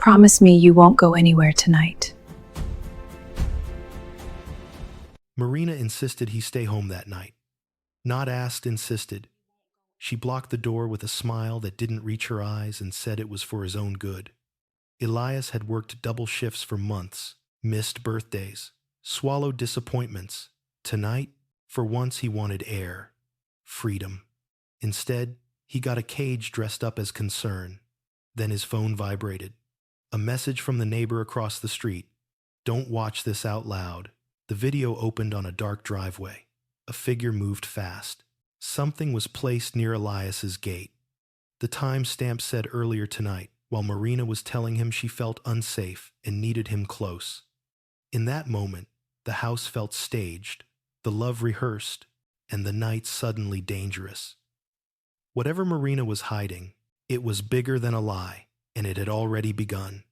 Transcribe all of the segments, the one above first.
Promise me you won't go anywhere tonight. Marina insisted he stay home that night. Not asked, insisted. She blocked the door with a smile that didn't reach her eyes and said it was for his own good. Elias had worked double shifts for months, missed birthdays, swallowed disappointments. Tonight, for once he wanted air, freedom. Instead, he got a cage dressed up as concern. Then his phone vibrated. A message from the neighbor across the street. Don't watch this out loud. The video opened on a dark driveway. A figure moved fast. Something was placed near Elias's gate. The timestamp said earlier tonight, while Marina was telling him she felt unsafe and needed him close. In that moment, the house felt staged, the love rehearsed, and the night suddenly dangerous. Whatever Marina was hiding, it was bigger than a lie, and it had already begun.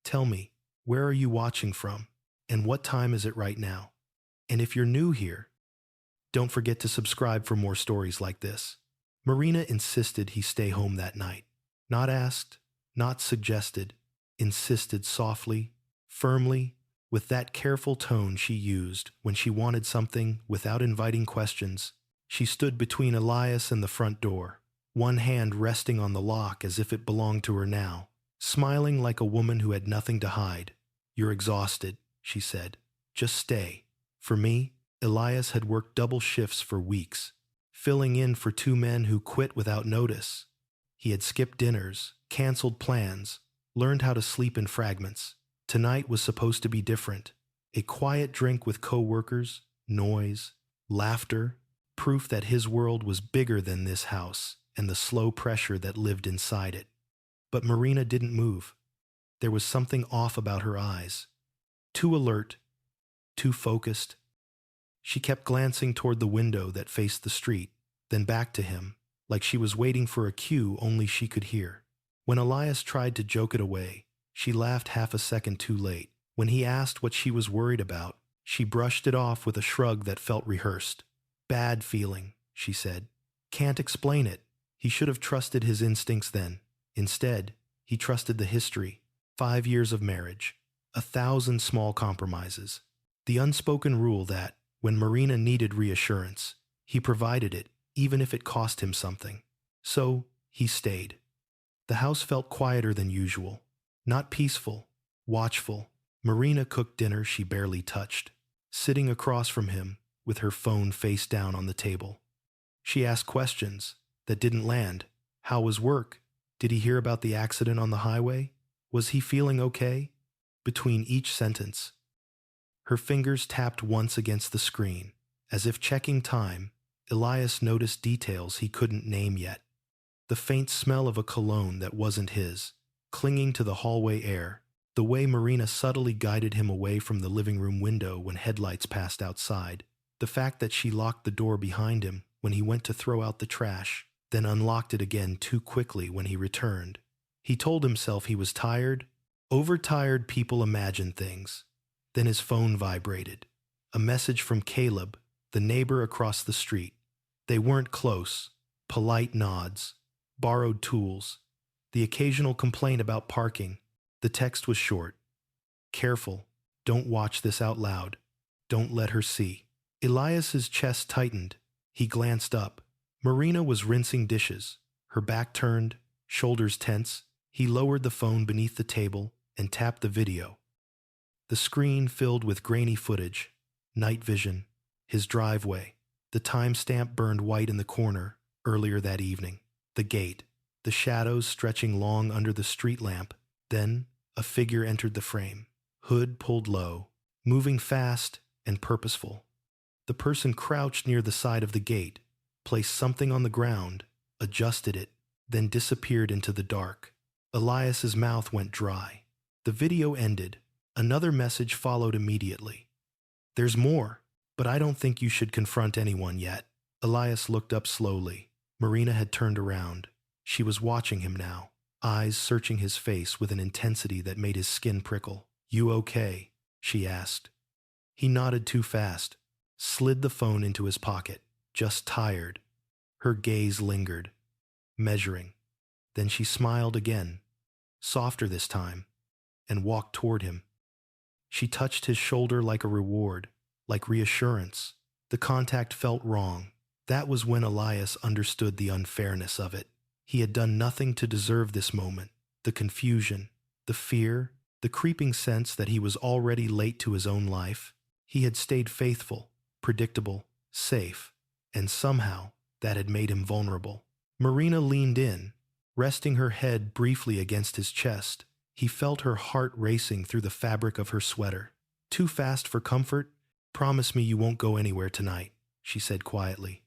Tell me, where are you watching from? And what time is it right now? And if you're new here, don't forget to subscribe for more stories like this. Marina insisted he stay home that night. Not asked, not suggested, insisted softly, firmly, with that careful tone she used when she wanted something without inviting questions. She stood between Elias and the front door, one hand resting on the lock as if it belonged to her now, smiling like a woman who had nothing to hide. You're exhausted, she said. Just stay. For me, Elias had worked double shifts for weeks, filling in for two men who quit without notice. He had skipped dinners, canceled plans, learned how to sleep in fragments. Tonight was supposed to be different. A quiet drink with co-workers, noise, laughter, proof that his world was bigger than this house and the slow pressure that lived inside it. But Marina didn't move. There was something off about her eyes. Too alert, too focused. She kept glancing toward the window that faced the street, then back to him, like she was waiting for a cue only she could hear. When Elias tried to joke it away, she laughed half a second too late. When he asked what she was worried about, she brushed it off with a shrug that felt rehearsed. Bad feeling, she said. Can't explain it. He should have trusted his instincts then. Instead, he trusted the history. 5 years of marriage. 1,000 small compromises. The unspoken rule that, when Marina needed reassurance, he provided it, even if it cost him something. So, he stayed. The house felt quieter than usual. Not peaceful, watchful. Marina cooked dinner she barely touched, sitting across from him with her phone face down on the table. She asked questions that didn't land. How was work? Did he hear about the accident on the highway? Was he feeling okay? Between each sentence, her fingers tapped once against the screen. As if checking time, Elias noticed details he couldn't name yet. The faint smell of a cologne that wasn't his, clinging to the hallway air, the way Marina subtly guided him away from the living room window when headlights passed outside, the fact that she locked the door behind him when he went to throw out the trash, then unlocked it again too quickly when he returned. He told himself he was tired. Overtired people imagine things. Then his phone vibrated. A message from Caleb, the neighbor across the street. They weren't close. Polite nods. Borrowed tools. The occasional complaint about parking. The text was short. Careful. Don't watch this out loud. Don't let her see. Elias's chest tightened. He glanced up. Marina was rinsing dishes, her back turned, shoulders tense. He lowered the phone beneath the table and tapped the video. The screen filled with grainy footage, night vision, his driveway. The timestamp burned white in the corner, earlier that evening. The gate, the shadows stretching long under the street lamp. Then, a figure entered the frame, hood pulled low, moving fast and purposeful. The person crouched near the side of the gate, placed something on the ground, adjusted it, then disappeared into the dark. Elias's mouth went dry. The video ended. Another message followed immediately. There's more, but I don't think you should confront anyone yet. Elias looked up slowly. Marina had turned around. She was watching him now, eyes searching his face with an intensity that made his skin prickle. You okay? She asked. He nodded too fast, slid the phone into his pocket. Just tired. Her gaze lingered, measuring. Then she smiled again, softer this time. and walked toward him. She touched his shoulder like a reward, like reassurance. The contact felt wrong. That was when Elias understood the unfairness of it. He had done nothing to deserve this moment. The confusion, the fear, the creeping sense that he was already late to his own life. He had stayed faithful, predictable, safe, and somehow that had made him vulnerable. Marina leaned in, resting her head briefly against his chest. He felt her heart racing through the fabric of her sweater. "Too fast for comfort? Promise me you won't go anywhere tonight," she said quietly.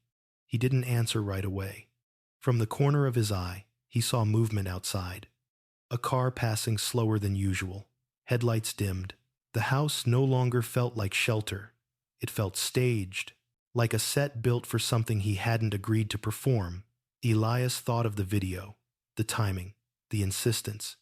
He didn't answer right away. From the corner of his eye, he saw movement outside. A car passing slower than usual. Headlights dimmed. The house no longer felt like shelter. It felt staged, like a set built for something he hadn't agreed to perform. Elias thought of the video, the timing, the insistence.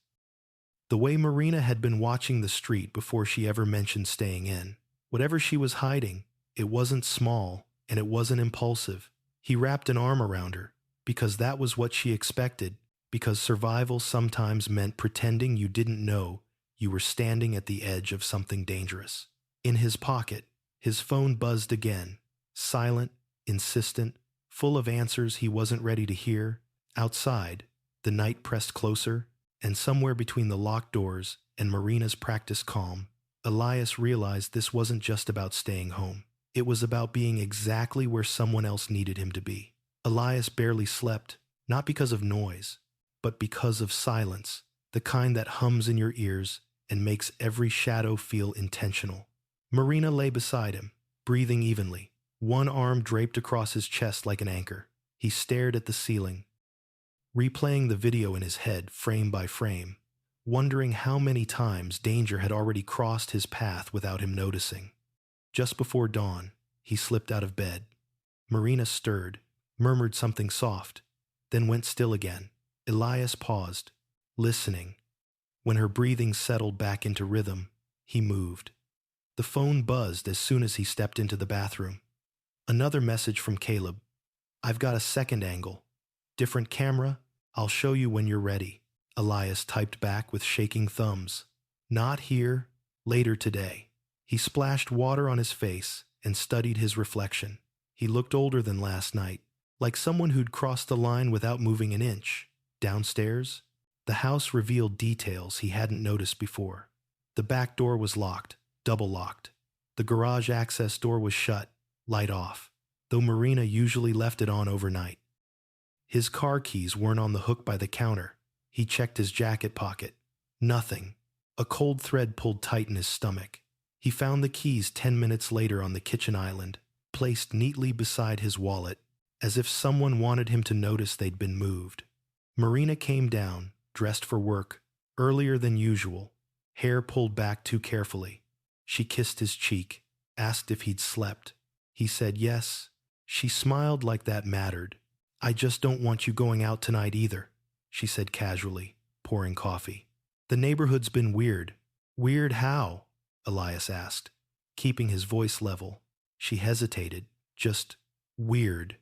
The way Marina had been watching the street before she ever mentioned staying in. Whatever she was hiding, it wasn't small and it wasn't impulsive. He wrapped an arm around her, because that was what she expected, because survival sometimes meant pretending you didn't know you were standing at the edge of something dangerous. In his pocket, his phone buzzed again, silent, insistent, full of answers he wasn't ready to hear. Outside, the night pressed closer, and somewhere between the locked doors and Marina's practiced calm, Elias realized this wasn't just about staying home. It was about being exactly where someone else needed him to be. Elias barely slept, not because of noise, but because of silence, the kind that hums in your ears and makes every shadow feel intentional. Marina lay beside him, breathing evenly, one arm draped across his chest like an anchor. He stared at the ceiling, replaying the video in his head frame by frame, wondering how many times danger had already crossed his path without him noticing. Just before dawn, he slipped out of bed. Marina stirred, murmured something soft, then went still again. Elias paused, listening. When her breathing settled back into rhythm, he moved. The phone buzzed as soon as he stepped into the bathroom. Another message from Caleb. "I've got a second angle. Different camera. I'll show you when you're ready," Elias typed back with shaking thumbs. "Not here. Later today." He splashed water on his face and studied his reflection. He looked older than last night, like someone who'd crossed the line without moving an inch. Downstairs, the house revealed details he hadn't noticed before. The back door was locked, double locked. The garage access door was shut, light off, though Marina usually left it on overnight. His car keys weren't on the hook by the counter. He checked his jacket pocket. Nothing. A cold thread pulled tight in his stomach. He found the keys 10 minutes later on the kitchen island, placed neatly beside his wallet, as if someone wanted him to notice they'd been moved. Marina came down, dressed for work, earlier than usual, hair pulled back too carefully. She kissed his cheek, asked if he'd slept. He said yes. She smiled like that mattered. "I just don't want you going out tonight either," she said casually, pouring coffee. "The neighborhood's been weird." "Weird how?" Elias asked, keeping his voice level. She hesitated. "Just weird."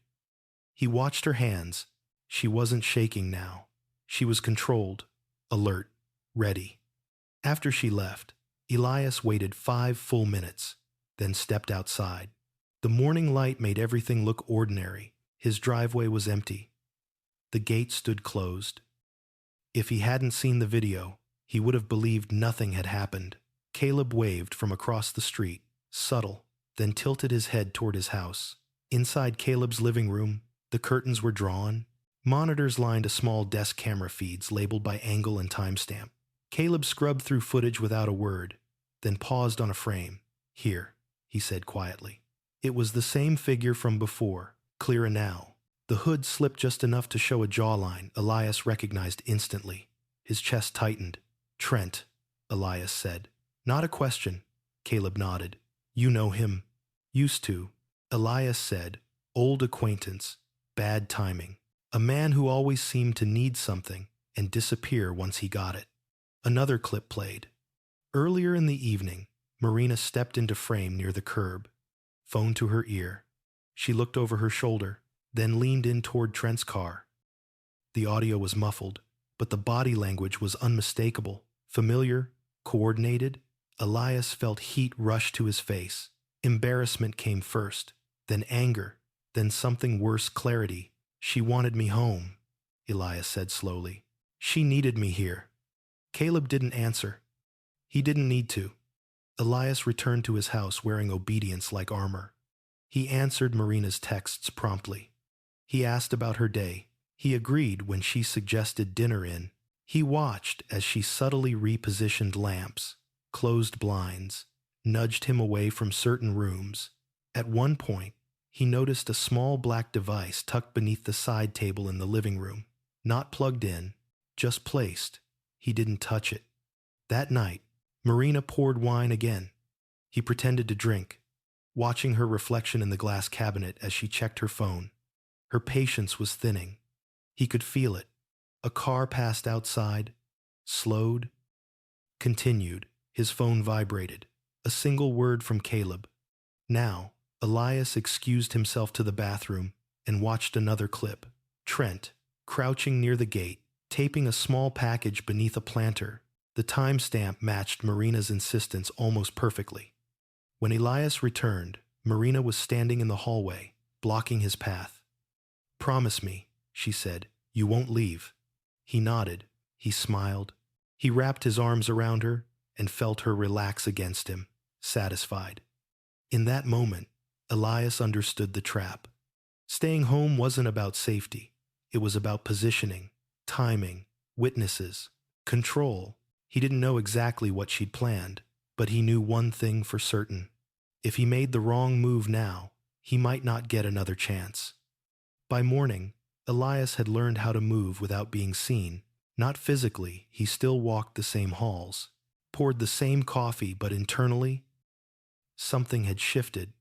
He watched her hands. She wasn't shaking now. She was controlled, alert, ready. After she left, Elias waited 5 full minutes, then stepped outside. The morning light made everything look ordinary. His driveway was empty. The gate stood closed. If he hadn't seen the video, he would have believed nothing had happened. Caleb waved from across the street, subtle, then tilted his head toward his house. Inside Caleb's living room, the curtains were drawn. Monitors lined a small desk camera feeds labeled by angle and timestamp. Caleb scrubbed through footage without a word, then paused on a frame. "Here," he said quietly. It was the same figure from before, clearer now. The hood slipped just enough to show a jawline Elias recognized instantly. His chest tightened. "Trent," Elias said. "Not a question." Caleb nodded. "You know him." "Used to," Elias said. "Old acquaintance. Bad timing. A man who always seemed to need something and disappear once he got it." Another clip played. Earlier in the evening, Marina stepped into frame near the curb, phone to her ear. She looked over her shoulder, then leaned in toward Trent's car. The audio was muffled, but the body language was unmistakable, familiar, Coordinated? Elias felt heat rush to his face. Embarrassment came first, then anger, then something worse, clarity. She wanted me home, Elias said slowly. She needed me here. Caleb didn't answer. He didn't need to. Elias returned to his house wearing obedience like armor. He answered Marina's texts promptly. He asked about her day. He agreed when she suggested dinner in. He watched as she subtly repositioned lamps, closed blinds, nudged him away from certain rooms. At one point, he noticed a small black device tucked beneath the side table in the living room. Not plugged in, just placed. He didn't touch it. That night, Marina poured wine again. He pretended to drink, watching her reflection in the glass cabinet as she checked her phone. Her patience was thinning. He could feel it. A car passed outside, slowed, continued. His phone vibrated. A single word from Caleb. Now, Elias excused himself to the bathroom and watched another clip. Trent, crouching near the gate, taping a small package beneath a planter. The timestamp matched Marina's insistence almost perfectly. When Elias returned, Marina was standing in the hallway, blocking his path. "Promise me," she said, "you won't leave." He nodded. He smiled. He wrapped his arms around her and felt her relax against him, satisfied. In that moment, Elias understood the trap. Staying home wasn't about safety. It was about positioning, timing, witnesses, control. He didn't know exactly what she'd planned, but he knew one thing for certain. If he made the wrong move now, he might not get another chance. By morning, Elias had learned how to move without being seen. Not physically, he still walked the same halls, poured the same coffee, but internally, something had shifted.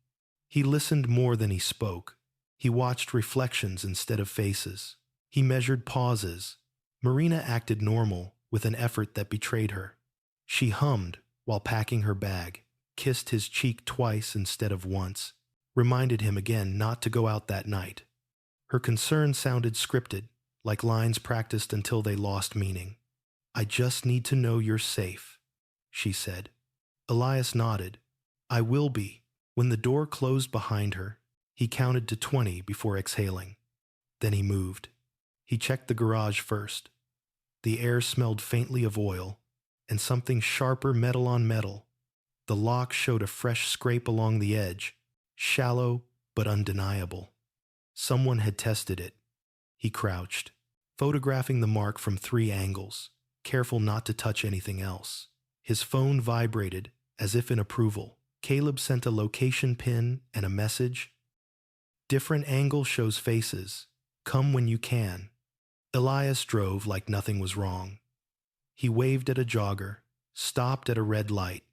He listened more than he spoke. He watched reflections instead of faces. He measured pauses. Marina acted normal, with an effort that betrayed her. She hummed while packing her bag, kissed his cheek twice instead of once, reminded him again not to go out that night. Her concern sounded scripted, like lines practiced until they lost meaning. "I just need to know you're safe," she said. Elias nodded. "I will be." When the door closed behind her, he counted to 20 before exhaling. Then he moved. He checked the garage first. The air smelled faintly of oil, and something sharper, metal on metal. The lock showed a fresh scrape along the edge, shallow but undeniable. Someone had tested it. He crouched, photographing the mark from 3 angles, careful not to touch anything else. His phone vibrated, as if in approval. Caleb sent a location pin and a message. "Different angle shows faces. Come when you can." Elias drove like nothing was wrong. He waved at a jogger, stopped at a red light,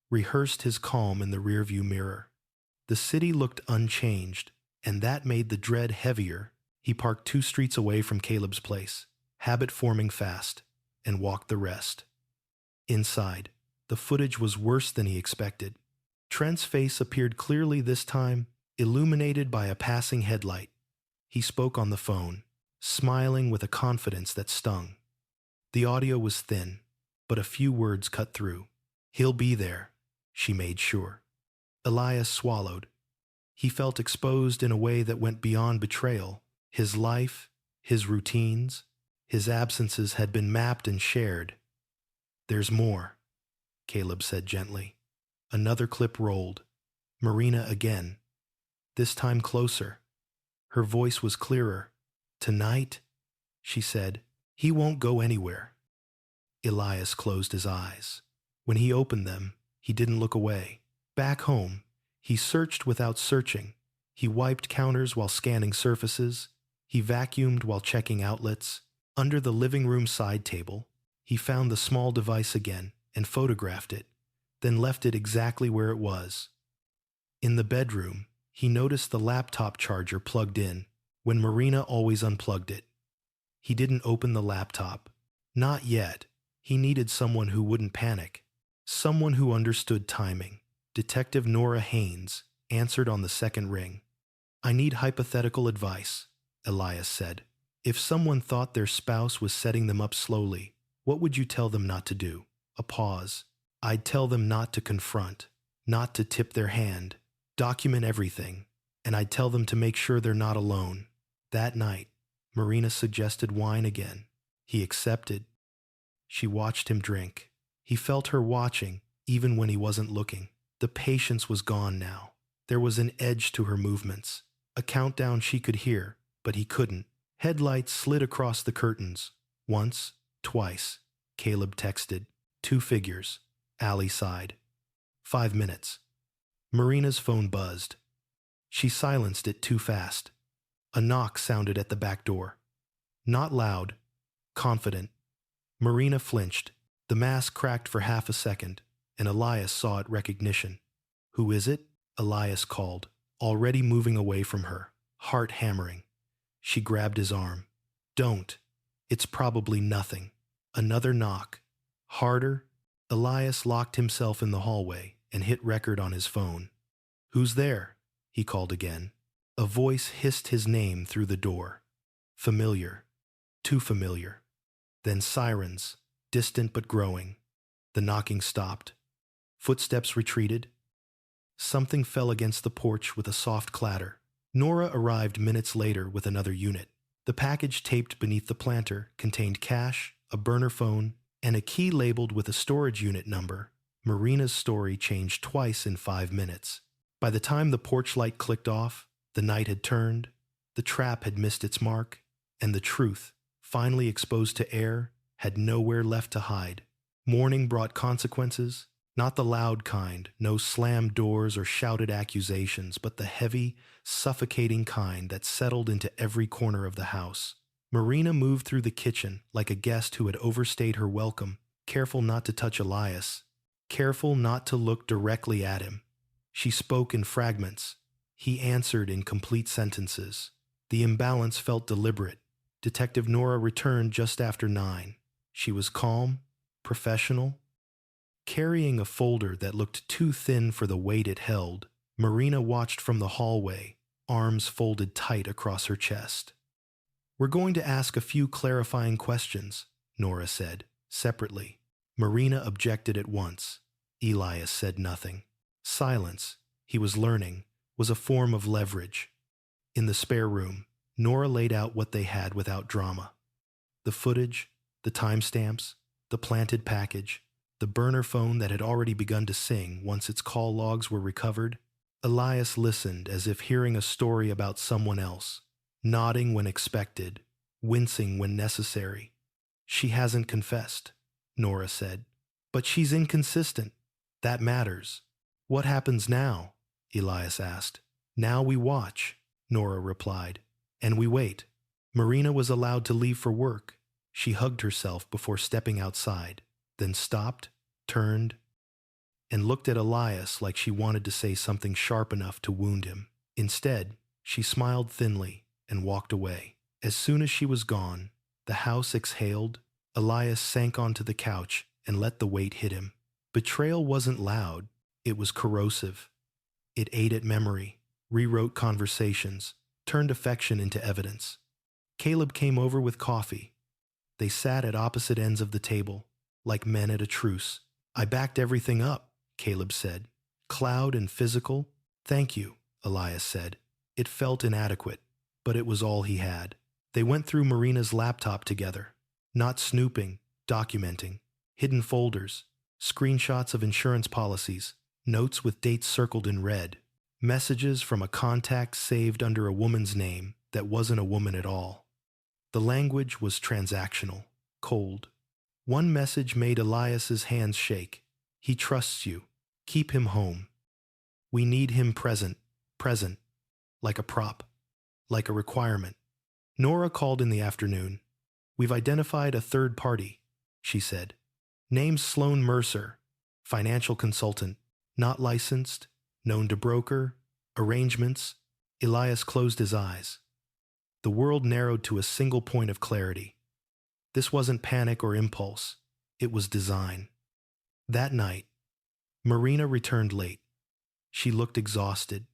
rehearsed his calm in the rearview mirror. The city looked unchanged, and that made the dread heavier. He parked 2 streets away from Caleb's place, habit forming fast, and walked the rest. Inside, the footage was worse than he expected. Trent's face appeared clearly this time, illuminated by a passing headlight. He spoke on the phone, smiling with a confidence that stung. The audio was thin, but a few words cut through. "He'll be there," she made sure. Elias swallowed. He felt exposed in a way that went beyond betrayal. His life, his routines, his absences had been mapped and shared. "There's more," Caleb said gently. Another clip rolled. Marina again. This time closer. Her voice was clearer. "Tonight," she said, "he won't go anywhere." Elias closed his eyes. When he opened them, he didn't look away. Back home, he searched without searching. He wiped counters while scanning surfaces. He vacuumed while checking outlets. Under the living room side table, he found the small device again and photographed it, then left it exactly where it was. In the bedroom, he noticed the laptop charger plugged in when Marina always unplugged it. He didn't open the laptop. Not yet. He needed someone who wouldn't panic. Someone who understood timing. Detective Nora Haynes answered on the second ring. "I need hypothetical advice," Elias said. "If someone thought their spouse was setting them up slowly, what would you tell them not to do?" A pause. I'd tell them not to confront, not to tip their hand, document everything, and I'd tell them to make sure they're not alone. That night, Marina suggested wine again. He accepted. She watched him drink. He felt her watching, even when he wasn't looking. The patience was gone now. There was an edge to her movements, a countdown she could hear, but he couldn't. Headlights slid across the curtains. Once, twice. Caleb texted. 2 figures. Allie sighed. 5 minutes. Marina's phone buzzed. She silenced it too fast. A knock sounded at the back door. Not loud, confident. Marina flinched. The mask cracked for half a second, and Elias saw it recognition. "Who is it?" Elias called, already moving away from her, heart hammering. She grabbed his arm. "Don't. It's probably nothing." Another knock. Harder. Elias locked himself in the hallway and hit record on his phone. "Who's there?" he called again. A voice hissed his name through the door. Familiar. Too familiar. Then sirens, distant but growing. The knocking stopped. Footsteps retreated. Something fell against the porch with a soft clatter. Nora arrived minutes later with another unit. The package taped beneath the planter contained cash, a burner phone, and a key labeled with a storage unit number. Marina's story changed twice in 5 minutes. By the time the porch light clicked off, the night had turned, the trap had missed its mark, and the truth, finally exposed to air, had nowhere left to hide. Morning brought consequences, not the loud kind, no slammed doors or shouted accusations, but the heavy, suffocating kind that settled into every corner of the house. Marina moved through the kitchen like a guest who had overstayed her welcome, careful not to touch Elias, careful not to look directly at him. She spoke in fragments. He answered in complete sentences. The imbalance felt deliberate. Detective Nora returned just after 9. She was calm, professional. Carrying a folder that looked too thin for the weight it held, Marina watched from the hallway, arms folded tight across her chest. "We're going to ask a few clarifying questions," Nora said, separately. Marina objected at once. Elias said nothing. Silence, he was learning, was a form of leverage. In the spare room, Nora laid out what they had without drama. The footage, the timestamps, the planted package, the burner phone that had already begun to sing once its call logs were recovered. Elias listened as if hearing a story about someone else, nodding when expected, wincing when necessary. "She hasn't confessed," Nora said. "But she's inconsistent. That matters." "What happens now?" Elias asked. "Now we watch," Nora replied. "And we wait." Marina was allowed to leave for work. She hugged herself before stepping outside, then stopped, turned, and looked at Elias like she wanted to say something sharp enough to wound him. Instead, she smiled thinly and walked away. As soon as she was gone, the house exhaled. Elias sank onto the couch and let the weight hit him. Betrayal wasn't loud, it was corrosive. It ate at memory, rewrote conversations, turned affection into evidence. Caleb came over with coffee. They sat at opposite ends of the table, like men at a truce. "I backed everything up," Caleb said. "Cloud and physical." "Thank you," Elias said. It felt inadequate, but it was all he had. They went through Marina's laptop together, not snooping, documenting, hidden folders, screenshots of insurance policies, notes with dates circled in red, messages from a contact saved under a woman's name that wasn't a woman at all. The language was transactional, cold. One message made Elias's hands shake. "He trusts you. Keep him home. We need him present, like a prop, like a requirement." Nora called in the afternoon. "We've identified a third party," she said. "Name's Sloan Mercer, financial consultant, not licensed, known to broker, arrangements." Elias closed his eyes. The world narrowed to a single point of clarity. This wasn't panic or impulse. It was design. That night, Marina returned late. She looked exhausted,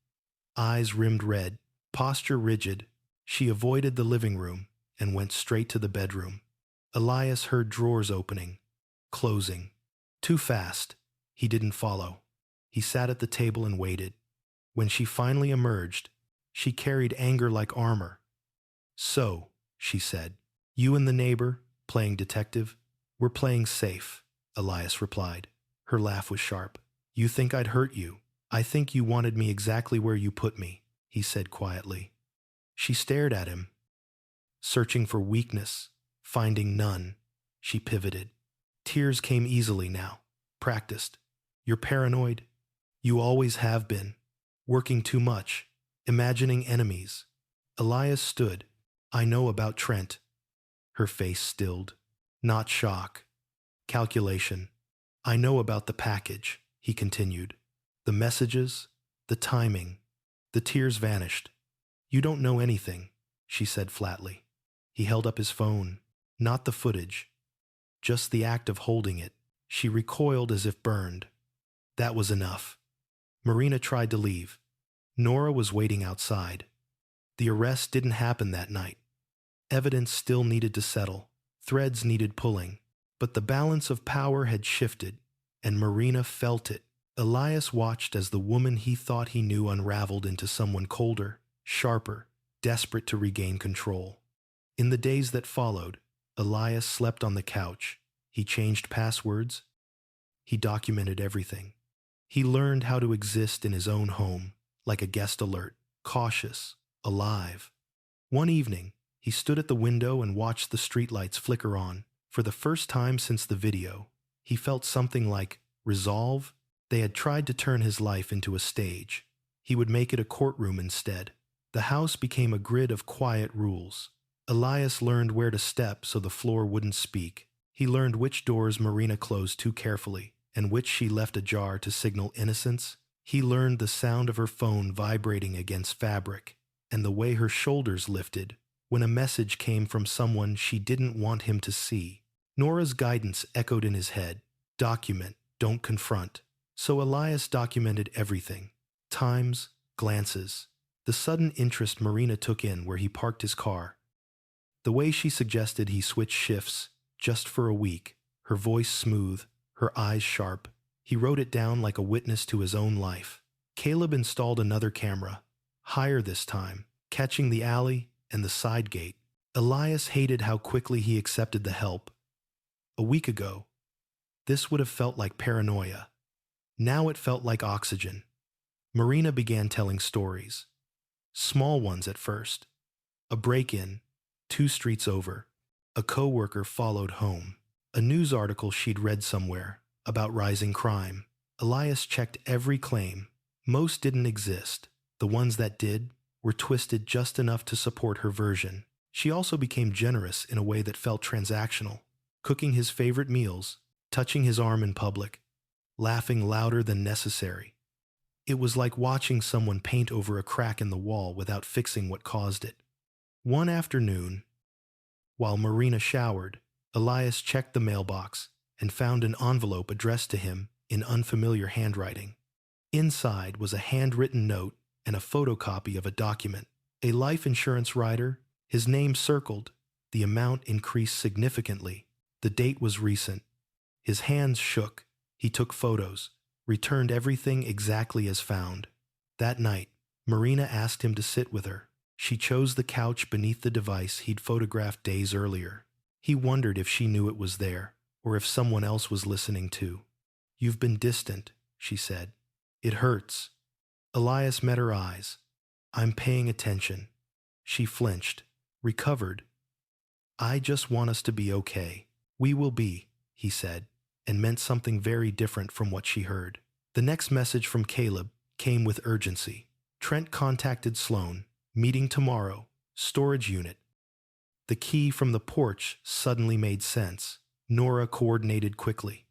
eyes rimmed red, posture rigid. She avoided the living room and went straight to the bedroom. Elias heard drawers opening, closing. Too fast. He didn't follow. He sat at the table and waited. When she finally emerged, she carried anger like armor. "So," she said, "you and the neighbor, playing detective?" "We're playing safe," Elias replied. Her laugh was sharp. "You think I'd hurt you? I think you wanted me exactly where you put me," he said quietly. She stared at him, searching for weakness, finding none. She pivoted. Tears came easily now. Practiced. "You're paranoid. You always have been. Working too much. Imagining enemies." Elias stood. "I know about Trent." Her face stilled. Not shock. Calculation. "I know about the package," he continued. "The messages, the timing." The tears vanished. "You don't know anything," she said flatly. He held up his phone. Not the footage. Just the act of holding it. She recoiled as if burned. That was enough. Marina tried to leave. Nora was waiting outside. The arrest didn't happen that night. Evidence still needed to settle. Threads needed pulling. But the balance of power had shifted, and Marina felt it. Elias watched as the woman he thought he knew unraveled into someone colder, sharper, desperate to regain control. In the days that followed, Elias slept on the couch. He changed passwords. He documented everything. He learned how to exist in his own home, like a guest alert, cautious, alive. One evening, he stood at the window and watched the streetlights flicker on. For the first time since the video, he felt something like resolve. They had tried to turn his life into a stage. He would make it a courtroom instead. The house became a grid of quiet rules. Elias learned where to step so the floor wouldn't speak. He learned which doors Marina closed too carefully and which she left ajar to signal innocence. He learned the sound of her phone vibrating against fabric and the way her shoulders lifted when a message came from someone she didn't want him to see. Nora's guidance echoed in his head. Document, don't confront. So Elias documented everything. Times, glances, the sudden interest Marina took in where he parked his car. The way she suggested he switch shifts, just for a week, her voice smooth, her eyes sharp. He wrote it down like a witness to his own life. Caleb installed another camera, higher this time, catching the alley and the side gate. Elias hated how quickly he accepted the help. A week ago, this would have felt like paranoia. Now it felt like oxygen. Marina began telling stories. Small ones at first. A break-in, 2 streets over. A co-worker followed home. A news article she'd read somewhere about rising crime. Elias checked every claim. Most didn't exist. The ones that did were twisted just enough to support her version. She also became generous in a way that felt transactional, cooking his favorite meals, touching his arm in public, laughing louder than necessary. It was like watching someone paint over a crack in the wall without fixing what caused it. One afternoon, while Marina showered, Elias checked the mailbox and found an envelope addressed to him in unfamiliar handwriting. Inside was a handwritten note and a photocopy of a document. A life insurance rider, his name circled. The amount increased significantly. The date was recent. His hands shook. He took photos, returned everything exactly as found. That night, Marina asked him to sit with her. She chose the couch beneath the device he'd photographed days earlier. He wondered if she knew it was there, or if someone else was listening too. "You've been distant," she said. "It hurts." Elias met her eyes. "I'm paying attention." She flinched, recovered. "I just want us to be okay." "We will be," he said, and meant something very different from what she heard. The next message from Caleb came with urgency. Trent contacted Sloan. "Meeting tomorrow. Storage unit." The key from the porch suddenly made sense. Nora coordinated quickly.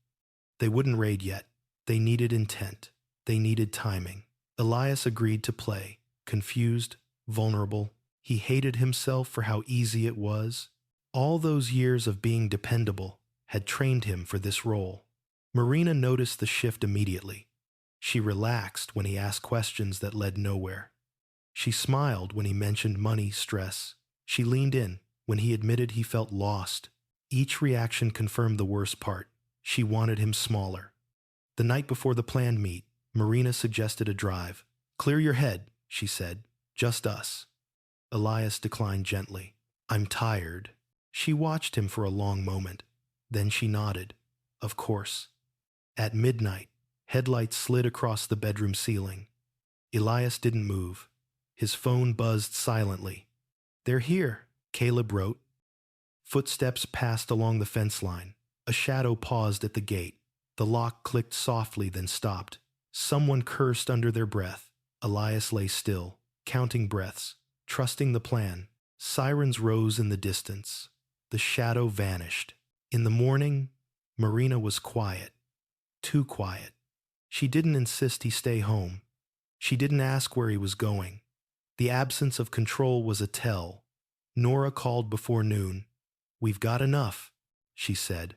They wouldn't raid yet. They needed intent. They needed timing. Elias agreed to play, confused, vulnerable. He hated himself for how easy it was. All those years of being dependable had trained him for this role. Marina noticed the shift immediately. She relaxed when he asked questions that led nowhere. She smiled when he mentioned money, stress. She leaned in when he admitted he felt lost. Each reaction confirmed the worst part. She wanted him smaller. The night before the planned meet, Marina suggested a drive. Clear your head, she said. Just us. Elias declined gently. I'm tired. She watched him for a long moment. Then she nodded. Of course. At midnight, headlights slid across the bedroom ceiling. Elias didn't move. His phone buzzed silently. They're here, Caleb wrote. Footsteps passed along the fence line. A shadow paused at the gate. The lock clicked softly, then stopped. Someone cursed under their breath. Elias lay still, counting breaths, trusting the plan. Sirens rose in the distance. The shadow vanished. In the morning, Marina was quiet. Too quiet. She didn't insist he stay home. She didn't ask where he was going. The absence of control was a tell. Nora called before noon. We've got enough, she said.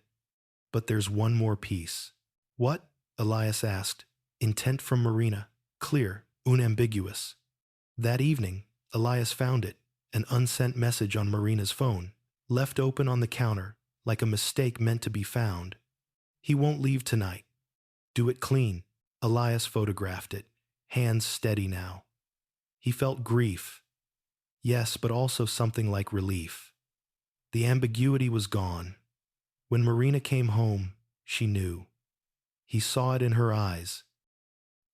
But there's one more piece. What? Elias asked, intent from Marina, clear, unambiguous. That evening, Elias found it, an unsent message on Marina's phone, left open on the counter, like a mistake meant to be found. He won't leave tonight. Do it clean. Elias photographed it, hands steady now. He felt grief. Yes, but also something like relief. The ambiguity was gone. When Marina came home, she knew. He saw it in her eyes.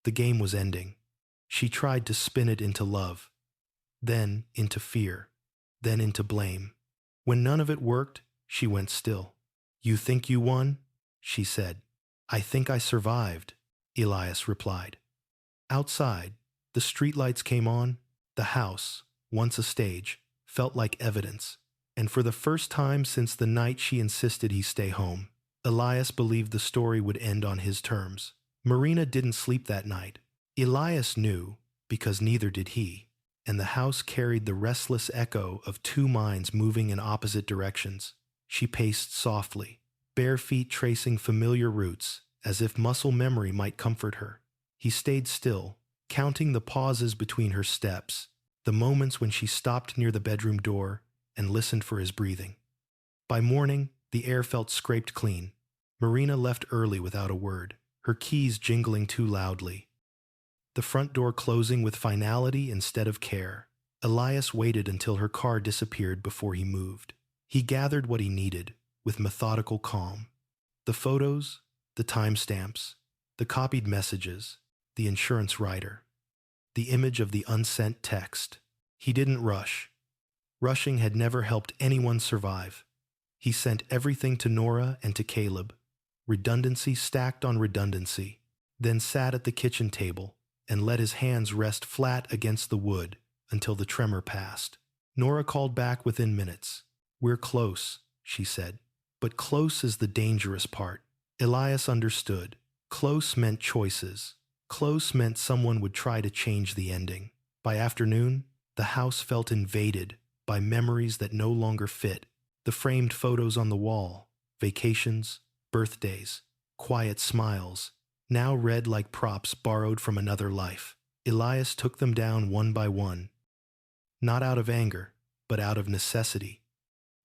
The game was ending. She tried to spin it into love, then into fear, then into blame. When none of it worked, she went still. You think you won? She said. I think I survived, Elias replied. Outside, the streetlights came on. The house, once a stage, felt like evidence. And for the first time since the night she insisted he stay home, Elias believed the story would end on his terms. Marina didn't sleep that night. Elias knew, because neither did he, and the house carried the restless echo of two minds moving in opposite directions. She paced softly, bare feet tracing familiar routes, as if muscle memory might comfort her. He stayed still, counting the pauses between her steps, the moments when she stopped near the bedroom door and listened for his breathing. By morning, the air felt scraped clean. Marina left early without a word, her keys jingling too loudly. The front door closing with finality instead of care. Elias waited until her car disappeared before he moved. He gathered what he needed, with methodical calm. The photos, the timestamps, the copied messages, the insurance rider, the image of the unsent text. He didn't rush. Rushing had never helped anyone survive. He sent everything to Nora and to Caleb, redundancy stacked on redundancy, then sat at the kitchen table and let his hands rest flat against the wood until the tremor passed. Nora called back within minutes. We're close, she said. But close is the dangerous part. Elias understood. Close meant choices. Close meant someone would try to change the ending. By afternoon, the house felt invaded by memories that no longer fit. The framed photos on the wall, vacations, birthdays, quiet smiles, now read like props borrowed from another life. Elias took them down one by one. Not out of anger, but out of necessity.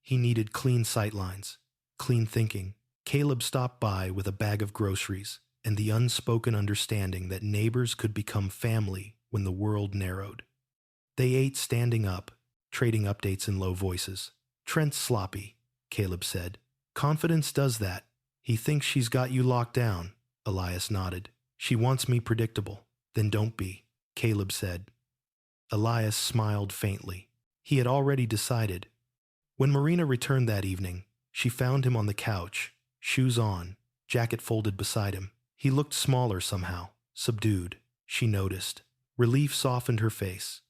He needed clean sightlines, clean thinking. Caleb stopped by with a bag of groceries and the unspoken understanding that neighbors could become family when the world narrowed. They ate standing up, trading updates in low voices. Trent's sloppy, Caleb said. Confidence does that. He thinks she's got you locked down. Elias nodded. She wants me predictable. Then don't be, Caleb said. Elias smiled faintly. He had already decided. When Marina returned that evening, she found him on the couch, shoes on, jacket folded beside him. He looked smaller somehow, subdued, she noticed. Relief softened her face.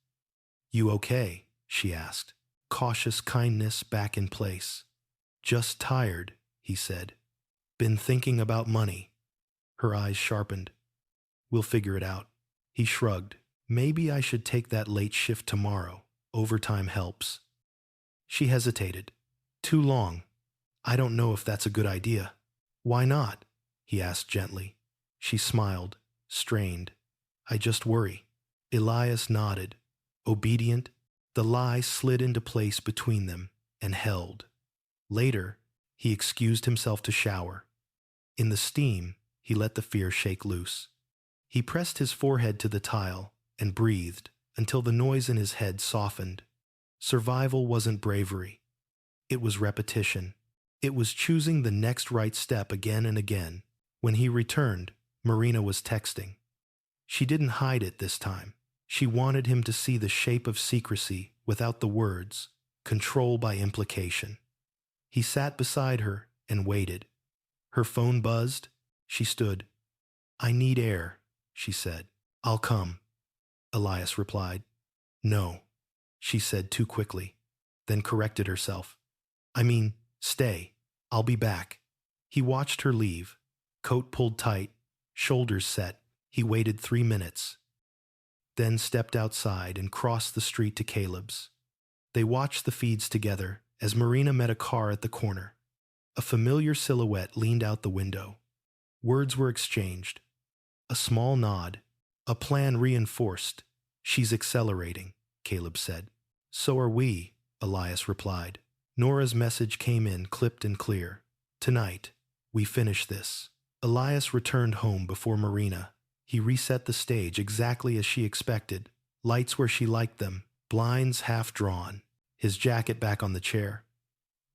You okay? She asked, cautious kindness back in place. Just tired, he said. Been thinking about money. Her eyes sharpened. We'll figure it out. He shrugged. Maybe I should take that late shift tomorrow. Overtime helps. She hesitated. Too long. I don't know if that's a good idea. Why not? He asked gently. She smiled, strained. I just worry. Elias nodded. Obedient, the lie slid into place between them and held. Later, he excused himself to shower. In the steam, he let the fear shake loose. He pressed his forehead to the tile and breathed until the noise in his head softened. Survival wasn't bravery. It was repetition. It was choosing the next right step again and again. When he returned, Marina was texting. She didn't hide it this time. She wanted him to see the shape of secrecy without the words, control by implication. He sat beside her and waited. Her phone buzzed. She stood. "I need air," she said. "I'll come," Elias replied. "No," she said too quickly, then corrected herself. "I mean, stay. I'll be back." He watched her leave, coat pulled tight, shoulders set. He waited 3 minutes, then stepped outside and crossed the street to Caleb's. They watched the feeds together as Marina met a car at the corner. A familiar silhouette leaned out the window. Words were exchanged. A small nod. A plan reinforced. "She's accelerating," Caleb said. "So are we," Elias replied. Nora's message came in clipped and clear. "Tonight, we finish this." Elias returned home before Marina. He reset the stage exactly as she expected. Lights where she liked them, blinds half drawn, his jacket back on the chair.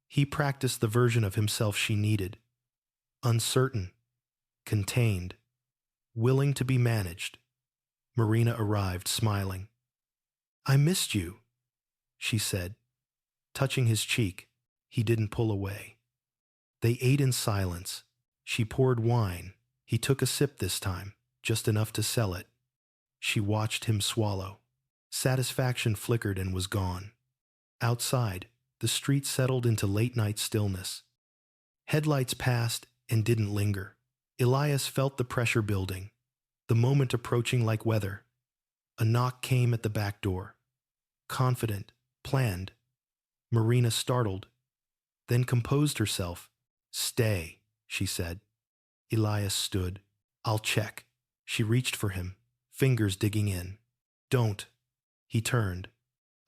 He practiced the version of himself she needed. Uncertain, contained, willing to be managed. Marina arrived, smiling. "I missed you," she said. Touching his cheek, he didn't pull away. They ate in silence. She poured wine. He took a sip this time, just enough to sell it. She watched him swallow. Satisfaction flickered and was gone. Outside, the street settled into late-night stillness. Headlights passed and didn't linger. Elias felt the pressure building, the moment approaching like weather. A knock came at the back door. Confident, planned. Marina startled, then composed herself. "Stay," she said. Elias stood. "I'll check." She reached for him, fingers digging in. "Don't." He turned,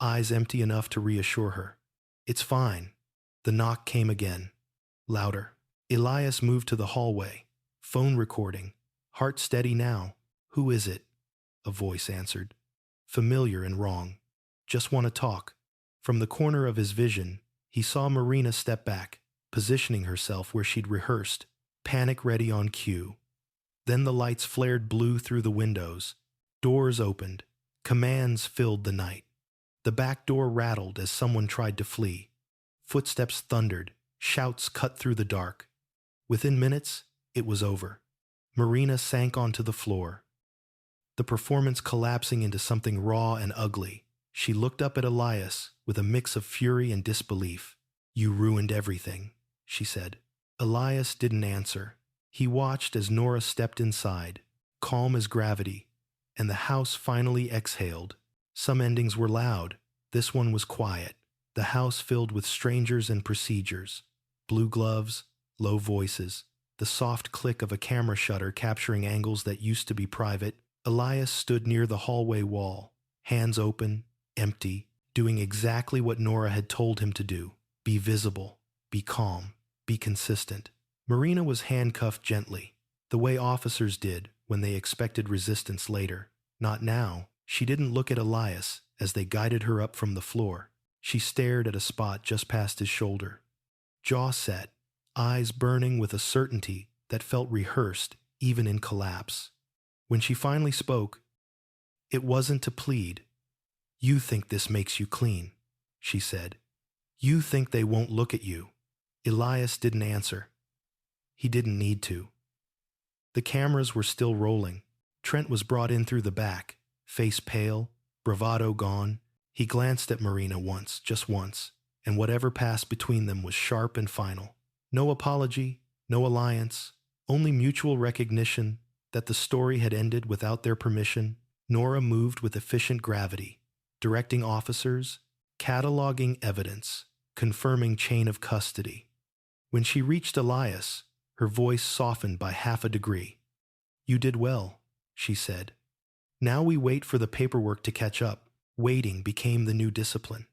eyes empty enough to reassure her. "It's fine." The knock came again, louder. Elias moved to the hallway, phone recording, heart steady now. "Who is it?" A voice answered. Familiar and wrong. "Just want to talk." From the corner of his vision, he saw Marina step back, positioning herself where she'd rehearsed, panic ready on cue. Then the lights flared blue through the windows. Doors opened. Commands filled the night. The back door rattled as someone tried to flee. Footsteps thundered. Shouts cut through the dark. Within minutes, it was over. Marina sank onto the floor, the performance collapsing into something raw and ugly. She looked up at Elias with a mix of fury and disbelief. "You ruined everything," she said. Elias didn't answer. He watched as Nora stepped inside, calm as gravity, and the house finally exhaled. Some endings were loud. This one was quiet. The house filled with strangers and procedures. Blue gloves, low voices, the soft click of a camera shutter capturing angles that used to be private. Elias stood near the hallway wall, hands open, empty, doing exactly what Nora had told him to do. Be visible, be calm, be consistent. Marina was handcuffed gently, the way officers did when they expected resistance later. Not now. She didn't look at Elias as they guided her up from the floor. She stared at a spot just past his shoulder. Jaw set, eyes burning with a certainty that felt rehearsed even in collapse. When she finally spoke, it wasn't to plead. "You think this makes you clean," she said. "You think they won't look at you." Elias didn't answer. He didn't need to. The cameras were still rolling. Trent was brought in through the back, face pale, bravado gone. He glanced at Marina once, just once, and whatever passed between them was sharp and final. No apology, no alliance, only mutual recognition that the story had ended without their permission. Nora moved with efficient gravity, directing officers, cataloging evidence, confirming chain of custody. When she reached Elias, her voice softened by half a degree. "You did well," she said. "Now we wait for the paperwork to catch up." Waiting became the new discipline.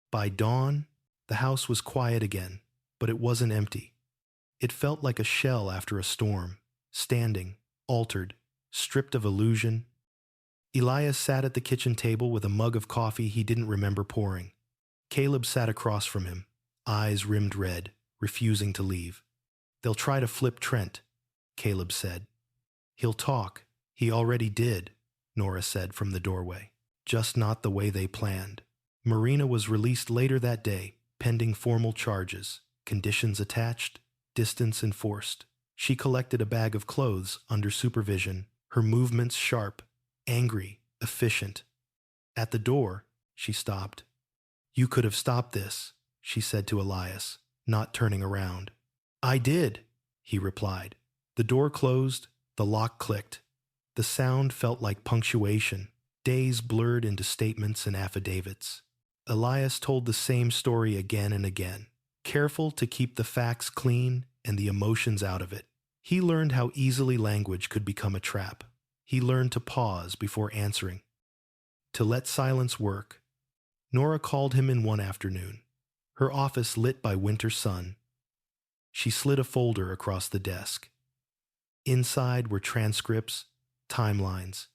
By dawn, the house was quiet again, but it wasn't empty. It felt like a shell after a storm, standing, altered, stripped of illusion. Elias sat at the kitchen table with a mug of coffee he didn't remember pouring. Caleb sat across from him, eyes rimmed red, refusing to leave. "They'll try to flip Trent," Caleb said. "He'll talk. He already did," Nora said from the doorway. "Just not the way they planned." Marina was released later that day, pending formal charges, conditions attached, distance enforced. She collected a bag of clothes under supervision, her movements sharp, angry, efficient. At the door, she stopped. "You could have stopped this," she said to Elias, not turning around. "I did," he replied. The door closed, the lock clicked. The sound felt like punctuation, days blurred into statements and affidavits. Elias told the same story again and again, careful to keep the facts clean and the emotions out of it. He learned how easily language could become a trap. He learned to pause before answering, to let silence work. Nora called him in one afternoon, her office lit by winter sun. She slid a folder across the desk. Inside were transcripts, timelines,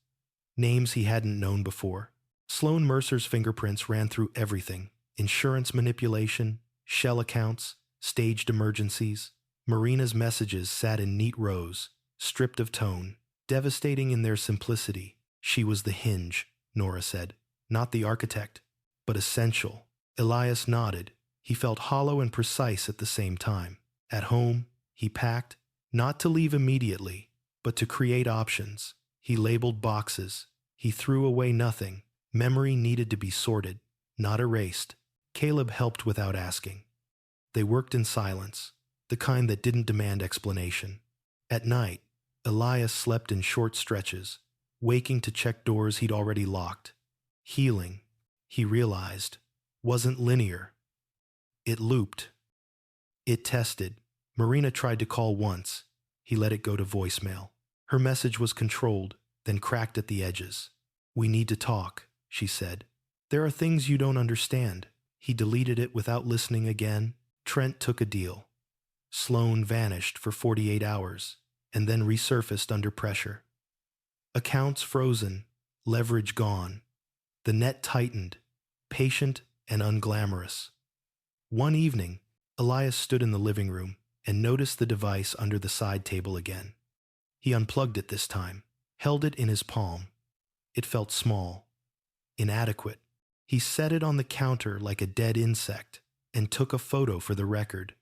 names he hadn't known before. Sloan Mercer's fingerprints ran through everything: insurance manipulation, shell accounts, staged emergencies. Marina's messages sat in neat rows, stripped of tone, devastating in their simplicity. She was the hinge, Nora said, not the architect, but essential. Elias nodded. He felt hollow and precise at the same time. At home, he packed, not to leave immediately, but to create options. He labeled boxes. He threw away nothing. Memory needed to be sorted, not erased. Caleb helped without asking. They worked in silence, the kind that didn't demand explanation. At night, Elias slept in short stretches, waking to check doors he'd already locked. Healing, he realized, wasn't linear. It looped. It tested. Marina tried to call once. He let it go to voicemail. Her message was controlled, then cracked at the edges. "We need to talk," she said. "There are things you don't understand." He deleted it without listening again. Trent took a deal. Sloan vanished for 48 hours, and then resurfaced under pressure. Accounts frozen, leverage gone. The net tightened, patient and unglamorous. One evening, Elias stood in the living room and noticed the device under the side table again. He unplugged it this time, held it in his palm. It felt small, inadequate. He set it on the counter like a dead insect and took a photo for the record.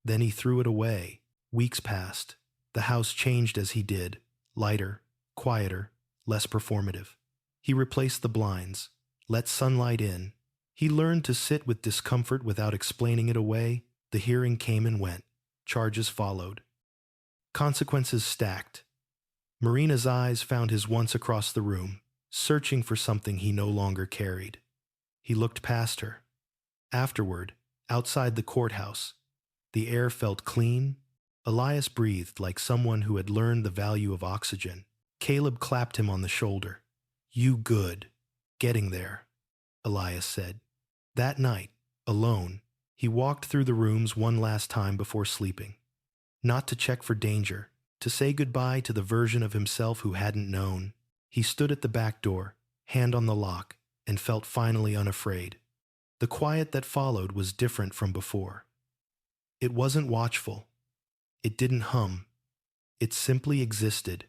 Then he threw it away. Weeks passed. The house changed as he did, lighter, quieter, less performative. He replaced the blinds, let sunlight in. He learned to sit with discomfort without explaining it away. The hearing came and went. Charges followed. Consequences stacked. Marina's eyes found his once across the room, searching for something he no longer carried. He looked past her. Afterward, outside the courthouse, the air felt clean. Elias breathed like someone who had learned the value of oxygen. Caleb clapped him on the shoulder. "You good. Getting there," Elias said. That night, alone, he walked through the rooms one last time before sleeping. Not to check for danger, to say goodbye to the version of himself who hadn't known. He stood at the back door, hand on the lock, and felt finally unafraid. The quiet that followed was different from before. It wasn't watchful. It didn't hum. It simply existed,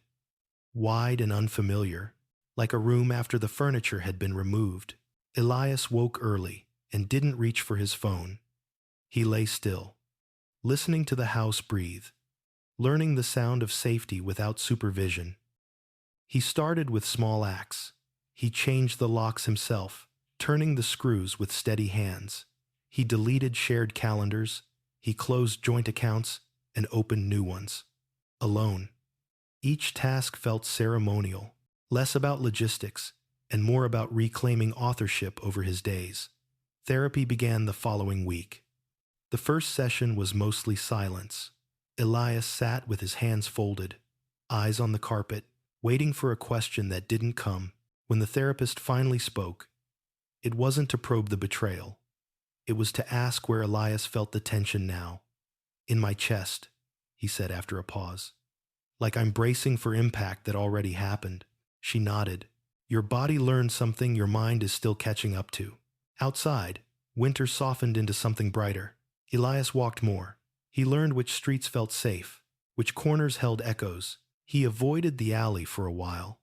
wide and unfamiliar, like a room after the furniture had been removed. Elias woke early and didn't reach for his phone. He lay still, listening to the house breathe, learning the sound of safety without supervision. He started with small acts. He changed the locks himself, turning the screws with steady hands. He deleted shared calendars. He closed joint accounts and opened new ones. Alone. Each task felt ceremonial, less about logistics and more about reclaiming authorship over his days. Therapy began the following week. The first session was mostly silence. Elias sat with his hands folded, eyes on the carpet, waiting for a question that didn't come. When the therapist finally spoke, it wasn't to probe the betrayal. It was to ask where Elias felt the tension now. "In my chest," he said after a pause. Like I'm bracing for impact that already happened. She nodded. Your body learned something your mind is still catching up to. Outside, winter softened into something brighter. Elias walked more. He learned which streets felt safe, which corners held echoes. He avoided the alley for a while,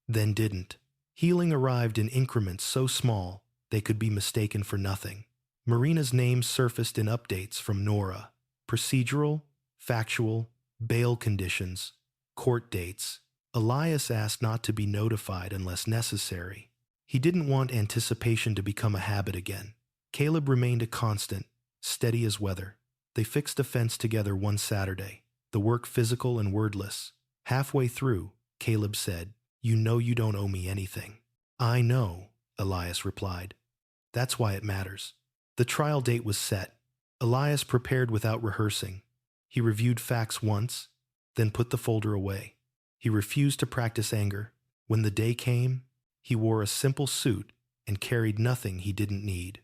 then didn't. Healing arrived in increments so small they could be mistaken for nothing. Marina's name surfaced in updates from Nora. Procedural, factual, bail conditions, court dates. Elias asked not to be notified unless necessary. He didn't want anticipation to become a habit again. Caleb remained a constant, steady as weather. They fixed a fence together one Saturday, the work physical and wordless. Halfway through, Caleb said, "You know you don't owe me anything." "I know," Elias replied. "That's why it matters." The trial date was set. Elias prepared without rehearsing. He reviewed facts once, then put the folder away. He refused to practice anger. When the day came, he wore a simple suit and carried nothing he didn't need.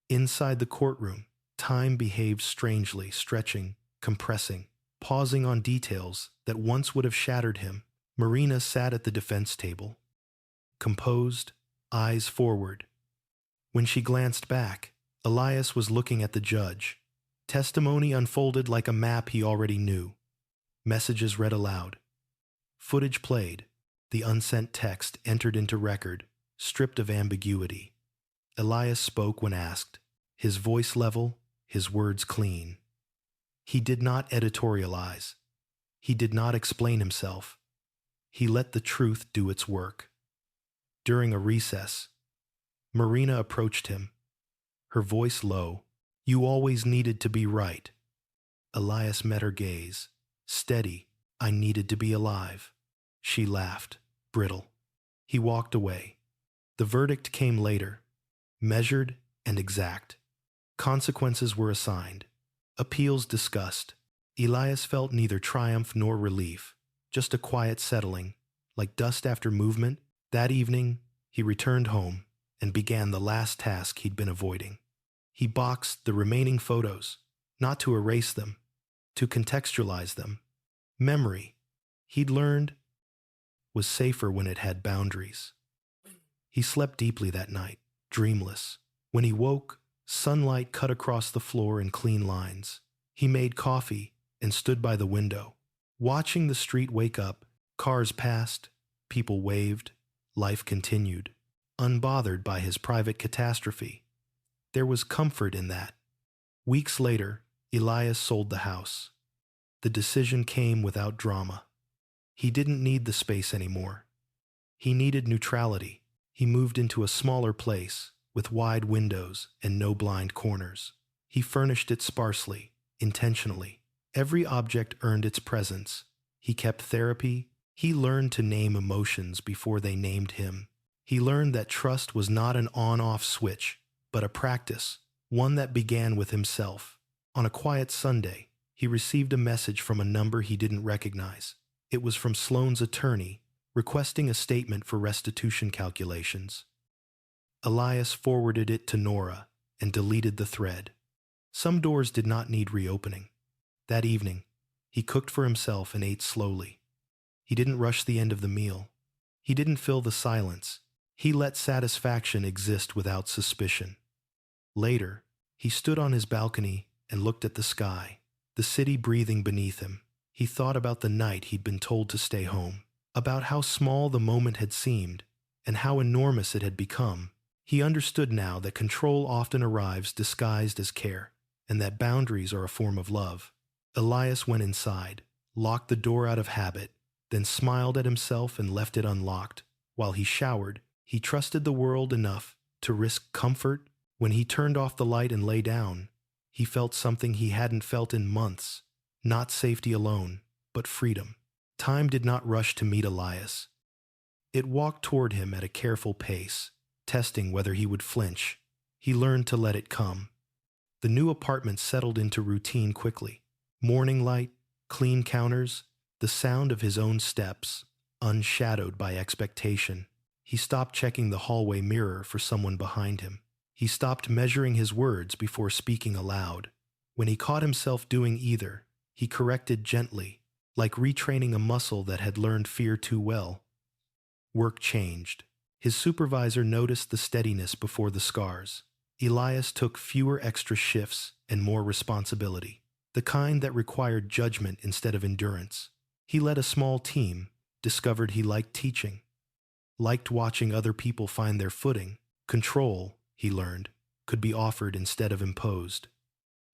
Inside the courtroom, time behaved strangely, stretching, compressing, pausing on details that once would have shattered him. Marina sat at the defense table, composed, eyes forward. When she glanced back, Elias was looking at the judge. Testimony unfolded like a map he already knew. Messages read aloud. Footage played. The unsent text entered into record, stripped of ambiguity. Elias spoke when asked, his voice level, his words clean. He did not editorialize. He did not explain himself. He let the truth do its work. During a recess, Marina approached him, her voice low. "You always needed to be right." Elias met her gaze. Steady, "I needed to be alive." She laughed, brittle. He walked away. The verdict came later, measured and exact. Consequences were assigned. Appeals discussed. Elias felt neither triumph nor relief, just a quiet settling, like dust after movement. That evening, he returned home and began the last task he'd been avoiding. He boxed the remaining photos, not to erase them, to contextualize them. Memory, he'd learned, was safer when it had boundaries. He slept deeply that night, dreamless. When he woke, sunlight cut across the floor in clean lines. He made coffee and stood by the window, watching the street wake up. Cars passed, people waved, life continued, unbothered by his private catastrophe. There was comfort in that. Weeks later, Elias sold the house. The decision came without drama. He didn't need the space anymore. He needed neutrality. He moved into a smaller place, with wide windows and no blind corners. He furnished it sparsely, intentionally. Every object earned its presence. He kept therapy. He learned to name emotions before they named him. He learned that trust was not an on-off switch, but a practice, one that began with himself. On a quiet Sunday, he received a message from a number he didn't recognize. It was from Sloane's attorney, requesting a statement for restitution calculations. Elias forwarded it to Nora and deleted the thread. Some doors did not need reopening. That evening, he cooked for himself and ate slowly. He didn't rush the end of the meal. He didn't fill the silence. He let satisfaction exist without suspicion. Later, he stood on his balcony and looked at the sky, the city breathing beneath him. He thought about the night he'd been told to stay home, about how small the moment had seemed, and how enormous it had become. He understood now that control often arrives disguised as care, and that boundaries are a form of love. Elias went inside, locked the door out of habit, then smiled at himself and left it unlocked. While he showered, he trusted the world enough to risk comfort. When he turned off the light and lay down, he felt something he hadn't felt in months. Not safety alone, but freedom. Time did not rush to meet Elias. It walked toward him at a careful pace, testing whether he would flinch. He learned to let it come. The new apartment settled into routine quickly. Morning light, clean counters, the sound of his own steps, unshadowed by expectation. He stopped checking the hallway mirror for someone behind him. He stopped measuring his words before speaking aloud. When he caught himself doing either, he corrected gently, like retraining a muscle that had learned fear too well. Work changed. His supervisor noticed the steadiness before the scars. Elias took fewer extra shifts and more responsibility, the kind that required judgment instead of endurance. He led a small team, discovered he liked teaching, liked watching other people find their footing. Control, he learned, could be offered instead of imposed.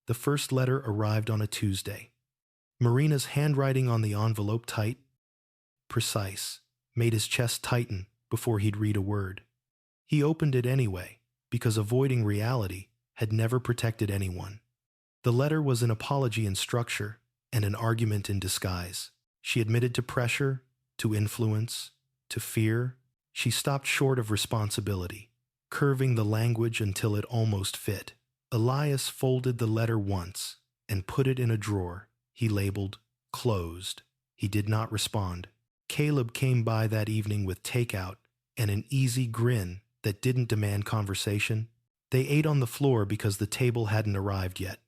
The first letter arrived on a Tuesday. Marina's handwriting on the envelope tight, precise, made his chest tighten before he'd read a word. He opened it anyway, because avoiding reality had never protected anyone. The letter was an apology in structure and an argument in disguise. She admitted to pressure, to influence, to fear. She stopped short of responsibility, curving the language until it almost fit. Elias folded the letter once and put it in a drawer he labeled closed. He did not respond. Caleb came by that evening with takeout and an easy grin that didn't demand conversation. They ate on the floor because the table hadn't arrived yet.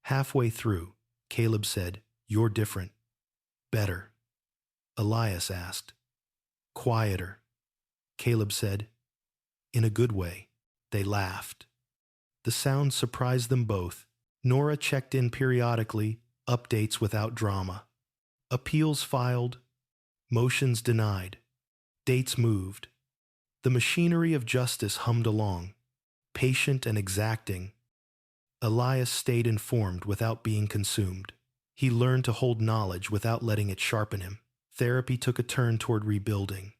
Halfway through, Caleb said, "You're different." "Better?" Elias asked. "Quieter." Caleb said, "In a good way." They laughed. The sound surprised them both. Nora checked in periodically, updates without drama. Appeals filed, motions denied, dates moved. The machinery of justice hummed along, patient and exacting. Elias stayed informed without being consumed. He learned to hold knowledge without letting it sharpen him. Therapy took a turn toward rebuilding.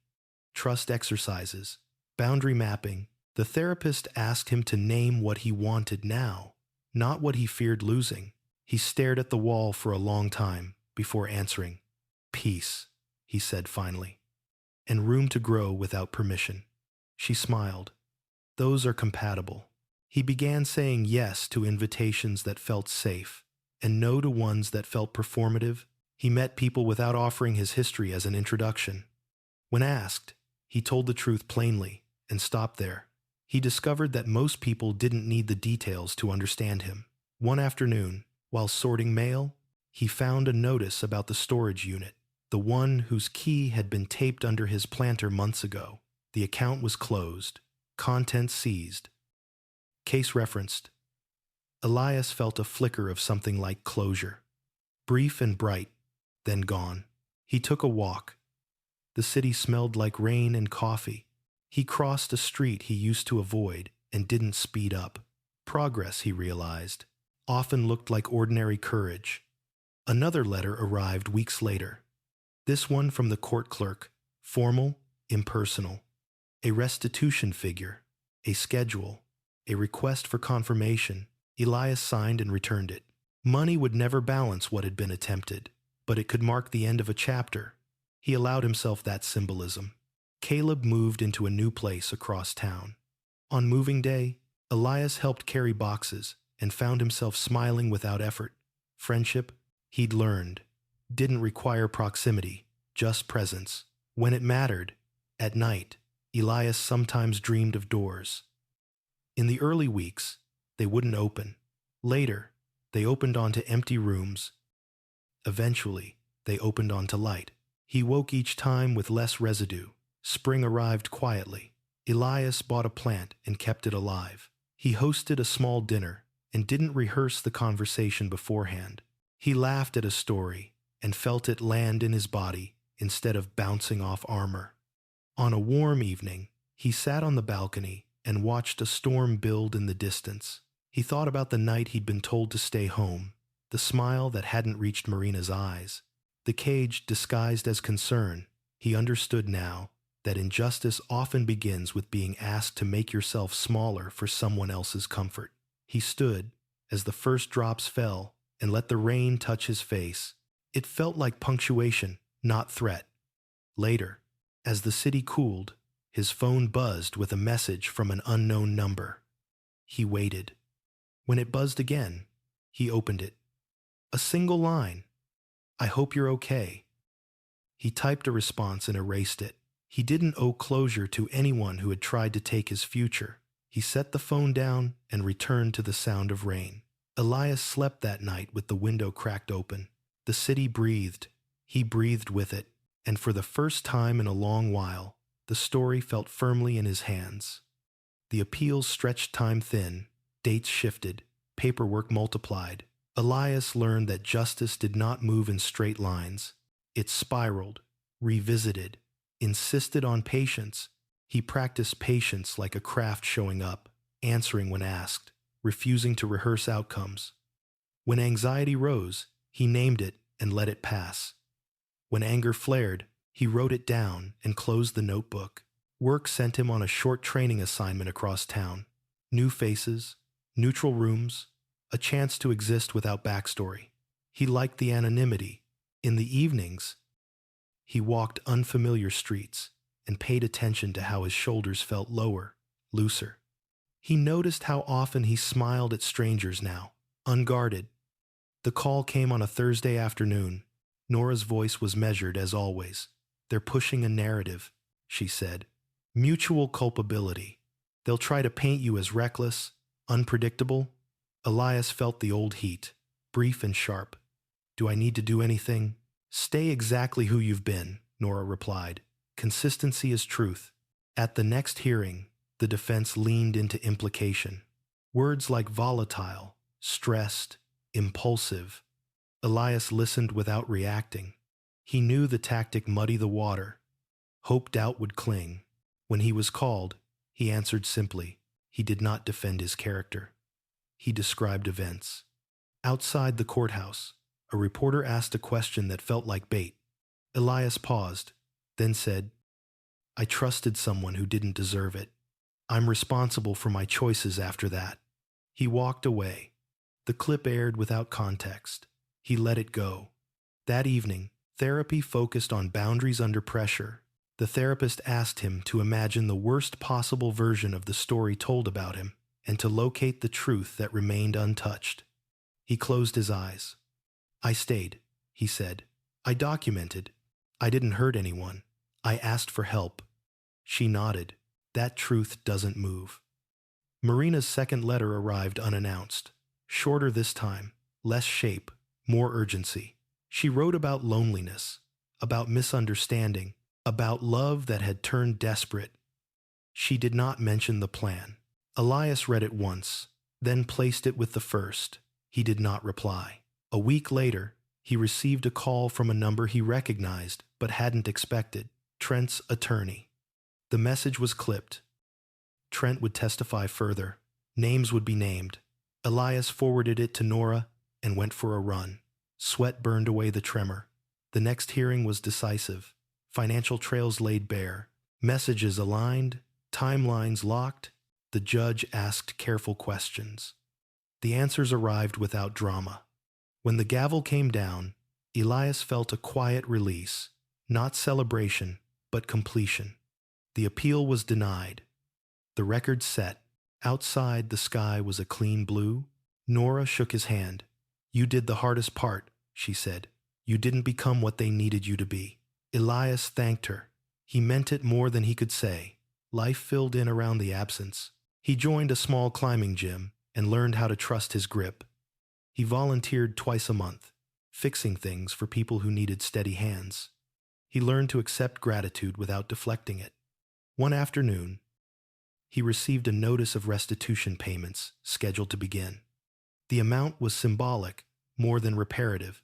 Trust exercises, boundary mapping. The therapist asked him to name what he wanted now, not what he feared losing. He stared at the wall for a long time before answering. "Peace," he said finally, "and room to grow without permission." She smiled. "Those are compatible." He began saying yes to invitations that felt safe, and no to ones that felt performative. He met people without offering his history as an introduction. When asked, he told the truth plainly and stopped there. He discovered that most people didn't need the details to understand him. One afternoon, while sorting mail, he found a notice about the storage unit, the one whose key had been taped under his planter months ago. The account was closed, contents seized. Case referenced. Elias felt a flicker of something like closure. Brief and bright, then gone. He took a walk. The city smelled like rain and coffee. He crossed a street he used to avoid and didn't speed up. Progress, he realized, often looked like ordinary courage. Another letter arrived weeks later. This one from the court clerk, formal, impersonal. A restitution figure, a schedule, a request for confirmation. Elias signed and returned it. Money would never balance what had been attempted, but it could mark the end of a chapter. He allowed himself that symbolism. Caleb moved into a new place across town. On moving day, Elias helped carry boxes and found himself smiling without effort. Friendship, he'd learned, didn't require proximity, just presence. When it mattered, at night, Elias sometimes dreamed of doors. In the early weeks, they wouldn't open. Later, they opened onto empty rooms. Eventually, they opened onto light. He woke each time with less residue. Spring arrived quietly. Elias bought a plant and kept it alive. He hosted a small dinner and didn't rehearse the conversation beforehand. He laughed at a story and felt it land in his body instead of bouncing off armor. On a warm evening, he sat on the balcony and watched a storm build in the distance. He thought about the night he'd been told to stay home, the smile that hadn't reached Marina's eyes, the cage disguised as concern. He understood now that injustice often begins with being asked to make yourself smaller for someone else's comfort. He stood as the first drops fell and let the rain touch his face. It felt like punctuation, not threat. Later, as the city cooled, his phone buzzed with a message from an unknown number. He waited. When it buzzed again, he opened it. A single line. "I hope you're okay." He typed a response and erased it. He didn't owe closure to anyone who had tried to take his future. He set the phone down and returned to the sound of rain. Elias slept that night with the window cracked open. The city breathed, He breathed with it, and for the first time in a long while, the story felt firmly in his hands. The appeals stretched time thin, dates shifted, paperwork multiplied. Elias learned that justice did not move in straight lines. It spiraled, revisited, insisted on patience. He practiced patience like a craft, showing up, answering when asked, refusing to rehearse outcomes. When anxiety rose, he named it and let it pass. When anger flared, he wrote it down and closed the notebook. Work sent him on a short training assignment across town. New faces, neutral rooms, a chance to exist without backstory. He liked the anonymity. In the evenings, he walked unfamiliar streets and paid attention to how his shoulders felt lower, looser. He noticed how often he smiled at strangers now, unguarded. The call came on a Thursday afternoon. Nora's voice was measured as always. "They're pushing a narrative," she said. "Mutual culpability. They'll try to paint you as reckless, unpredictable." Elias felt the old heat, brief and sharp. "Do I need to do anything?" "Stay exactly who you've been," Nora replied. "Consistency is truth." At the next hearing, the defense leaned into implication. Words like volatile, stressed, impulsive. Elias listened without reacting. He knew the tactic: muddy the water. Hope doubt would cling. When he was called, he answered simply. He did not defend his character. He described events. Outside the courthouse, a reporter asked a question that felt like bait. Elias paused, then said, "I trusted someone who didn't deserve it. I'm responsible for my choices after that." He walked away. The clip aired without context. He let it go. That evening, therapy focused on boundaries under pressure. The therapist asked him to imagine the worst possible version of the story told about him and to locate the truth that remained untouched. He closed his eyes. "I stayed," he said. "I documented. I didn't hurt anyone. I asked for help." She nodded. "That truth doesn't move." Marina's second letter arrived unannounced. Shorter this time, less shape, more urgency. She wrote about loneliness, about misunderstanding, about love that had turned desperate. She did not mention the plan. Elias read it once, then placed it with the first. He did not reply. A week later, he received a call from a number he recognized but hadn't expected: Trent's attorney. The message was clipped. Trent would testify further. Names would be named. Elias forwarded it to Nora and went for a run. Sweat burned away the tremor. The next hearing was decisive. Financial trails laid bare. Messages aligned. Timelines locked. The judge asked careful questions. The answers arrived without drama. When the gavel came down, Elias felt a quiet release. Not celebration, but completion. The appeal was denied. The record set. Outside, the sky was a clean blue. Nora shook his hand. "You did the hardest part," she said. "You didn't become what they needed you to be." Elias thanked her. He meant it more than he could say. Life filled in around the absence. He joined a small climbing gym and learned how to trust his grip. He volunteered twice a month, fixing things for people who needed steady hands. He learned to accept gratitude without deflecting it. One afternoon, he received a notice of restitution payments scheduled to begin. The amount was symbolic, more than reparative.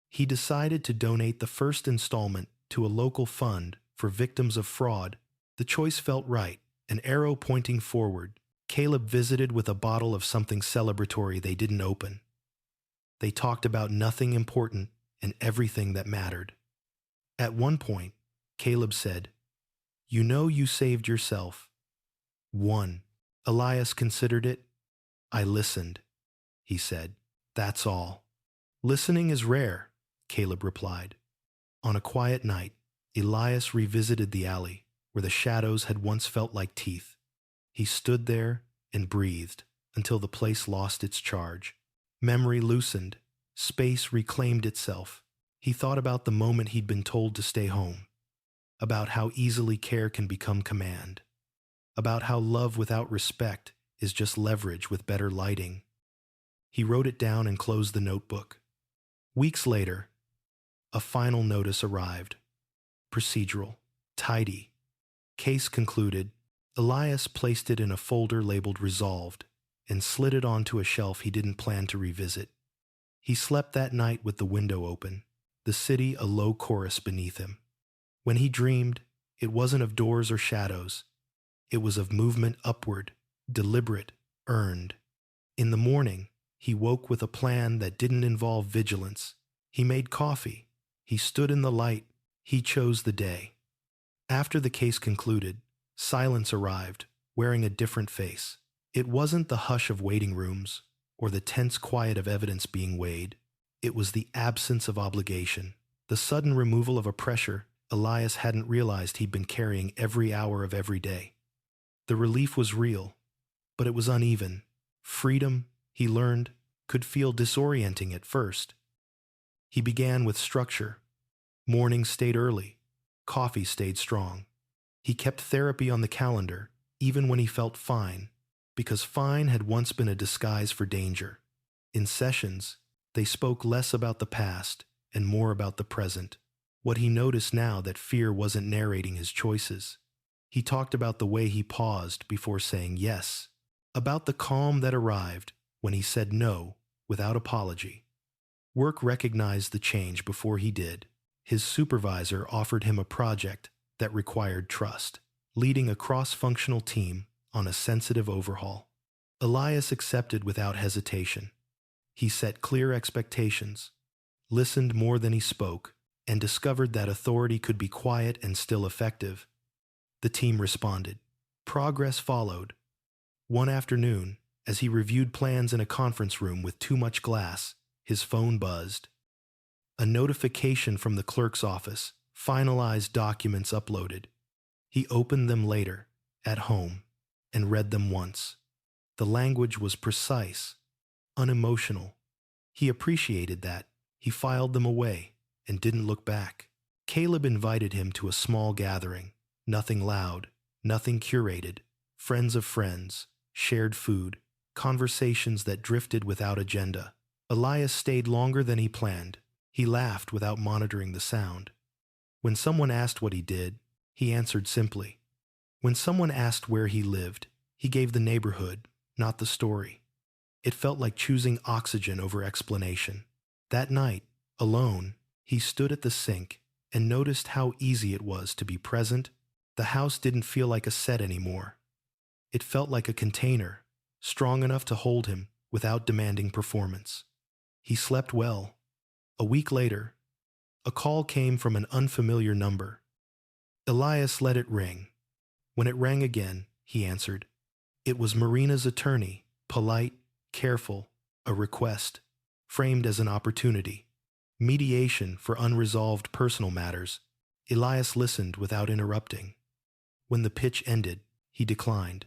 He decided to donate the first installment to a local fund for victims of fraud. The choice felt right, an arrow pointing forward. Caleb visited with a bottle of something celebratory they didn't open. They talked about nothing important and everything that mattered. At one point, Caleb said, "You know you saved yourself." One. Elias considered it. "I listened," he said. "That's all." "Listening is rare," Caleb replied. On a quiet night, Elias revisited the alley where the shadows had once felt like teeth. He stood there and breathed until the place lost its charge. Memory loosened. Space reclaimed itself. He thought about the moment he'd been told to stay home, about how easily care can become command, about how love without respect is just leverage with better lighting. He wrote it down and closed the notebook. Weeks later, A final notice arrived. Procedural. Tidy. Case concluded. Elias placed it in a folder labeled Resolved and slid it onto a shelf he didn't plan to revisit. He slept that night with the window open, the city a low chorus beneath him. When he dreamed, it wasn't of doors or shadows. It was of movement upward, deliberate, earned. In the morning, he woke with a plan that didn't involve vigilance. He made coffee. He stood in the light. He chose the day. After the case concluded, silence arrived, wearing a different face. It wasn't the hush of waiting rooms or the tense quiet of evidence being weighed. It was the absence of obligation, the sudden removal of a pressure Elias hadn't realized he'd been carrying every hour of every day. The relief was real, but it was uneven. Freedom, he learned, could feel disorienting at first. He began with structure. Mornings stayed early. Coffee stayed strong. He kept therapy on the calendar, even when he felt fine, because fine had once been a disguise for danger. In sessions, they spoke less about the past and more about the present. What he noticed now that fear wasn't narrating his choices. He talked about the way he paused before saying yes, about the calm that arrived when he said no without apology. Work recognized the change before he did. His supervisor offered him a project that required trust, leading a cross-functional team on a sensitive overhaul. Elias accepted without hesitation. He set clear expectations, listened more than he spoke, and discovered that authority could be quiet and still effective. The team responded. Progress followed. One afternoon, as he reviewed plans in a conference room with too much glass, his phone buzzed. A notification from the clerk's office, finalized documents uploaded. He opened them later, at home, and read them once. The language was precise, unemotional. He appreciated that. He filed them away and didn't look back. Caleb invited him to a small gathering. Nothing loud, nothing curated. Friends of friends, shared food, conversations that drifted without agenda. Elias stayed longer than he planned. He laughed without monitoring the sound. When someone asked what he did, he answered simply. When someone asked where he lived, he gave the neighborhood, not the story. It felt like choosing oxygen over explanation. That night, alone, he stood at the sink and noticed how easy it was to be present. The house didn't feel like a set anymore. It felt like a container, strong enough to hold him without demanding performance. He slept well. A week later, a call came from an unfamiliar number. Elias let it ring. When it rang again, he answered. It was Marina's attorney, polite, careful, a request, framed as an opportunity. Mediation for unresolved personal matters. Elias listened without interrupting. When the pitch ended, he declined.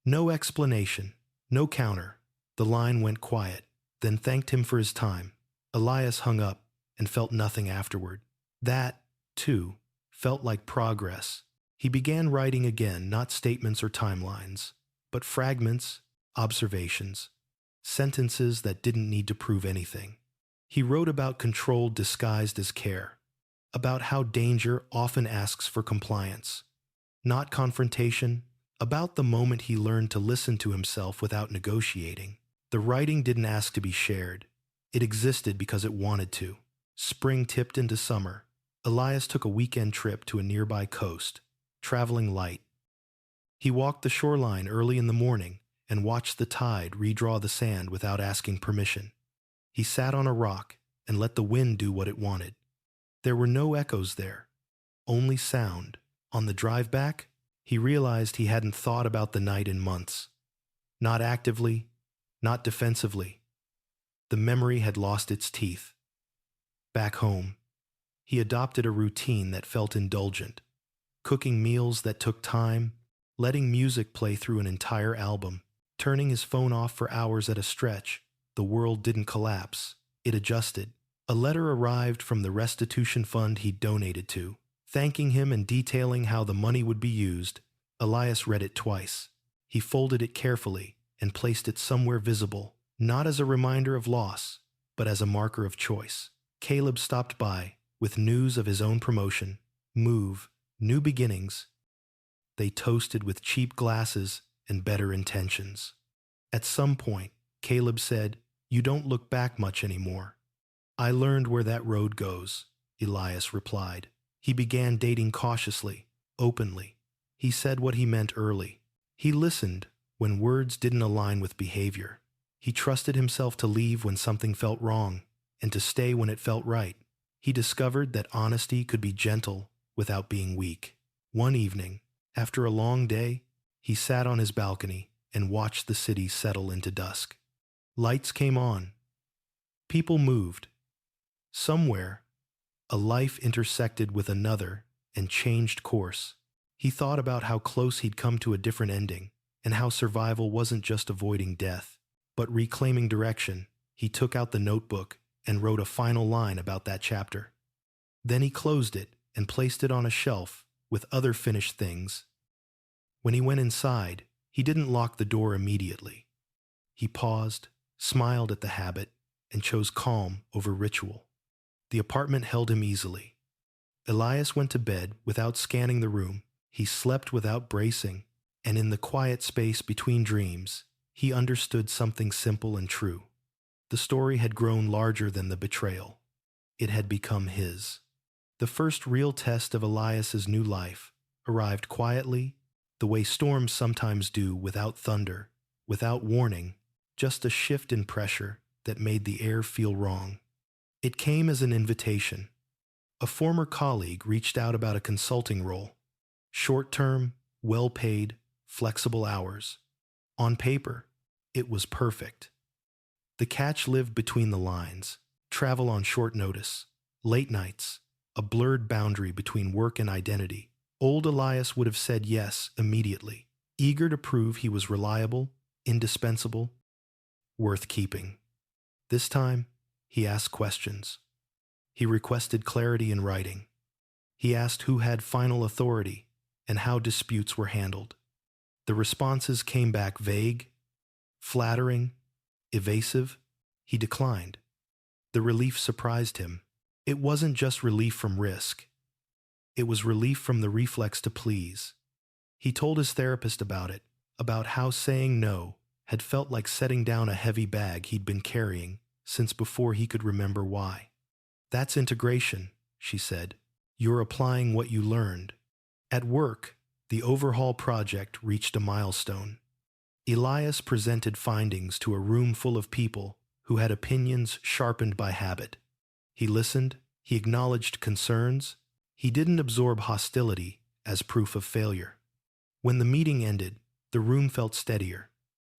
No explanation, no counter. The line went quiet, then thanked him for his time. Elias hung up and felt nothing afterward. That, too, felt like progress. He began writing again, not statements or timelines, but fragments, observations, sentences that didn't need to prove anything. He wrote about control disguised as care, about how danger often asks for compliance, not confrontation, about the moment he learned to listen to himself without negotiating. The writing didn't ask to be shared. It existed because it wanted to. Spring tipped into summer. Elias took a weekend trip to a nearby coast, traveling light. He walked the shoreline early in the morning and watched the tide redraw the sand without asking permission. He sat on a rock and let the wind do what it wanted. There were no echoes there, only sound. On the drive back, he realized he hadn't thought about the night in months. Not actively, not defensively. The memory had lost its teeth. Back home, he adopted a routine that felt indulgent, cooking meals that took time, letting music play through an entire album, turning his phone off for hours at a stretch. The world didn't collapse. It adjusted. A letter arrived from the restitution fund he'd donated to, thanking him and detailing how the money would be used. Elias read it twice. He folded it carefully and placed it somewhere visible, not as a reminder of loss, but as a marker of choice. Caleb stopped by, with news of his own promotion, move, new beginnings. They toasted with cheap glasses and better intentions. At some point, Caleb said, "You don't look back much anymore." "I learned where that road goes," Elias replied. He began dating cautiously, openly. He said what he meant early. He listened when words didn't align with behavior. He trusted himself to leave when something felt wrong and to stay when it felt right. He discovered that honesty could be gentle without being weak. One evening, after a long day, he sat on his balcony and watched the city settle into dusk. Lights came on. People moved. Somewhere, a life intersected with another and changed course. He thought about how close he'd come to a different ending and how survival wasn't just avoiding death, but reclaiming direction. He took out the notebook and wrote a final line about that chapter. Then he closed it and placed it on a shelf with other finished things. When he went inside, he didn't lock the door immediately. He paused, smiled at the habit, and chose calm over ritual. The apartment held him easily. Elias went to bed without scanning the room. He slept without bracing, and in the quiet space between dreams, he understood something simple and true. The story had grown larger than the betrayal. It had become his. The first real test of Elias's new life arrived quietly, the way storms sometimes do, without thunder, without warning, just a shift in pressure that made the air feel wrong. It came as an invitation. A former colleague reached out about a consulting role. Short-term, well-paid, flexible hours. On paper, it was perfect. The catch lived between the lines: travel on short notice, late nights, a blurred boundary between work and identity. Old Elias would have said yes immediately, eager to prove he was reliable, indispensable, worth keeping. This time, he asked questions. He requested clarity in writing. He asked who had final authority and how disputes were handled. The responses came back vague, flattering, evasive. He declined. The relief surprised him. It wasn't just relief from risk. It was relief from the reflex to please. He told his therapist about it, about how saying no had felt like setting down a heavy bag he'd been carrying since before he could remember why. "That's integration," she said. "You're applying what you learned." At work, the overhaul project reached a milestone. Elias presented findings to a room full of people who had opinions sharpened by habit. He listened, he acknowledged concerns, he didn't absorb hostility as proof of failure. When the meeting ended, the room felt steadier.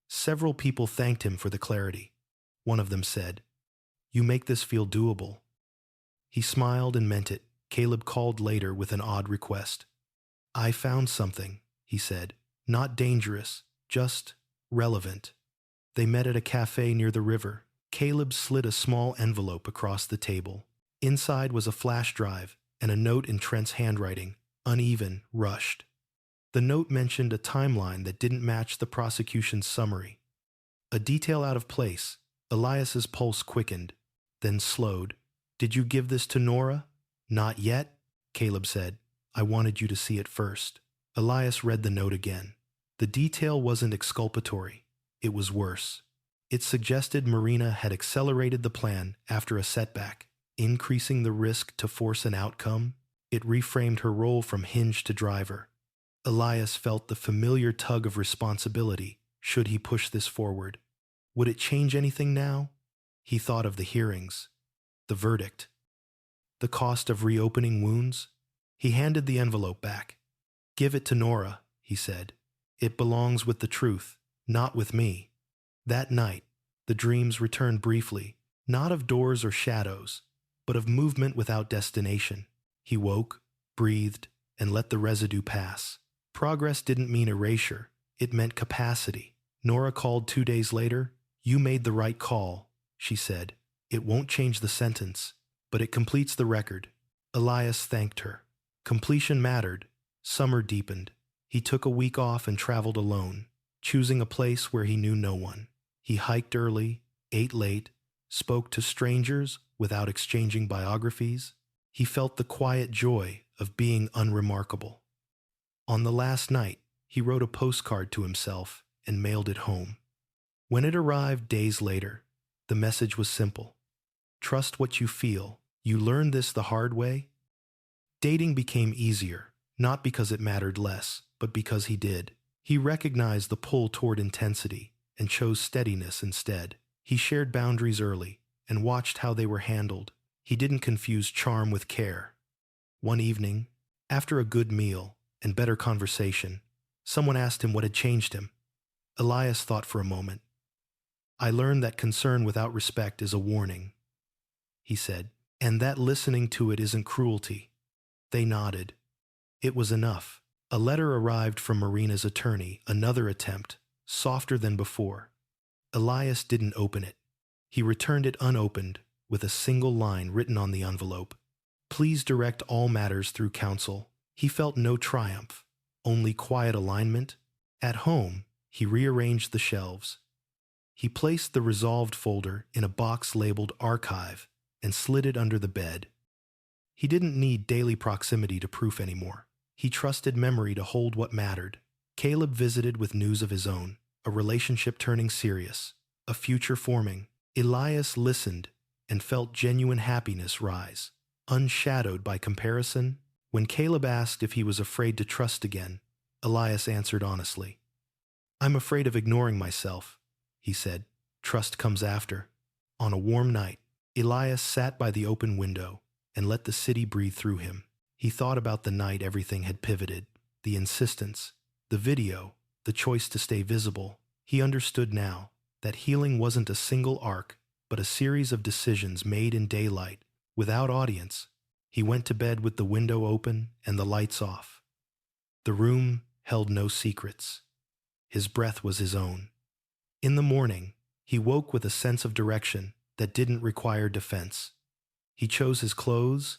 Several people thanked him for the clarity. One of them said, "You make this feel doable." He smiled and meant it. Caleb called later with an odd request. "I found something," he said. "Not dangerous, just relevant." They met at a cafe near the river. Caleb slid a small envelope across the table. Inside was a flash drive and a note in Trent's handwriting, uneven, rushed. The note mentioned a timeline that didn't match the prosecution's summary. A detail out of place. Elias's pulse quickened, then slowed. "Did you give this to Nora?" "Not yet," Caleb said. "I wanted you to see it first." Elias read the note again. The detail wasn't exculpatory. It was worse. It suggested Marina had accelerated the plan after a setback, increasing the risk to force an outcome. It reframed her role from hinge to driver. Elias felt the familiar tug of responsibility should he push this forward. Would it change anything now? He thought of the hearings, the verdict, the cost of reopening wounds. He handed the envelope back. "Give it to Nora," he said. "It belongs with the truth, not with me." That night, the dreams returned briefly, not of doors or shadows, but of movement without destination. He woke, breathed, and let the residue pass. Progress didn't mean erasure, it meant capacity. Nora called 2 days later. "You made the right call," she said. "It won't change the sentence, but it completes the record." Elias thanked her. Completion mattered. Summer deepened. He took a week off and traveled alone, choosing a place where he knew no one. He hiked early, ate late, spoke to strangers without exchanging biographies. He felt the quiet joy of being unremarkable. On the last night, he wrote a postcard to himself and mailed it home. When it arrived days later, the message was simple. Trust what you feel. You learned this the hard way. Dating became easier, not because it mattered less, but because he did. He recognized the pull toward intensity and chose steadiness instead. He shared boundaries early and watched how they were handled. He didn't confuse charm with care. One evening, after a good meal and better conversation, someone asked him what had changed him. Elias thought for a moment. I learned that concern without respect is a warning, he said, and that listening to it isn't cruelty. They nodded. It was enough. A letter arrived from Marina's attorney, another attempt, softer than before. Elias didn't open it. He returned it unopened, with a single line written on the envelope. Please direct all matters through counsel. He felt no triumph, only quiet alignment. At home, he rearranged the shelves. He placed the resolved folder in a box labeled Archive and slid it under the bed. He didn't need daily proximity to proof anymore. He trusted memory to hold what mattered. Caleb visited with news of his own, a relationship turning serious, a future forming. Elias listened and felt genuine happiness rise, unshadowed by comparison. When Caleb asked if he was afraid to trust again, Elias answered honestly. I'm afraid of ignoring myself, he said. Trust comes after. On a warm night, Elias sat by the open window and let the city breathe through him. He thought about the night everything had pivoted, the insistence, the video, the choice to stay visible. He understood now that healing wasn't a single arc, but a series of decisions made in daylight, without audience. He went to bed with the window open and the lights off. The room held no secrets. His breath was his own. In the morning, he woke with a sense of direction that didn't require defense. He chose his clothes,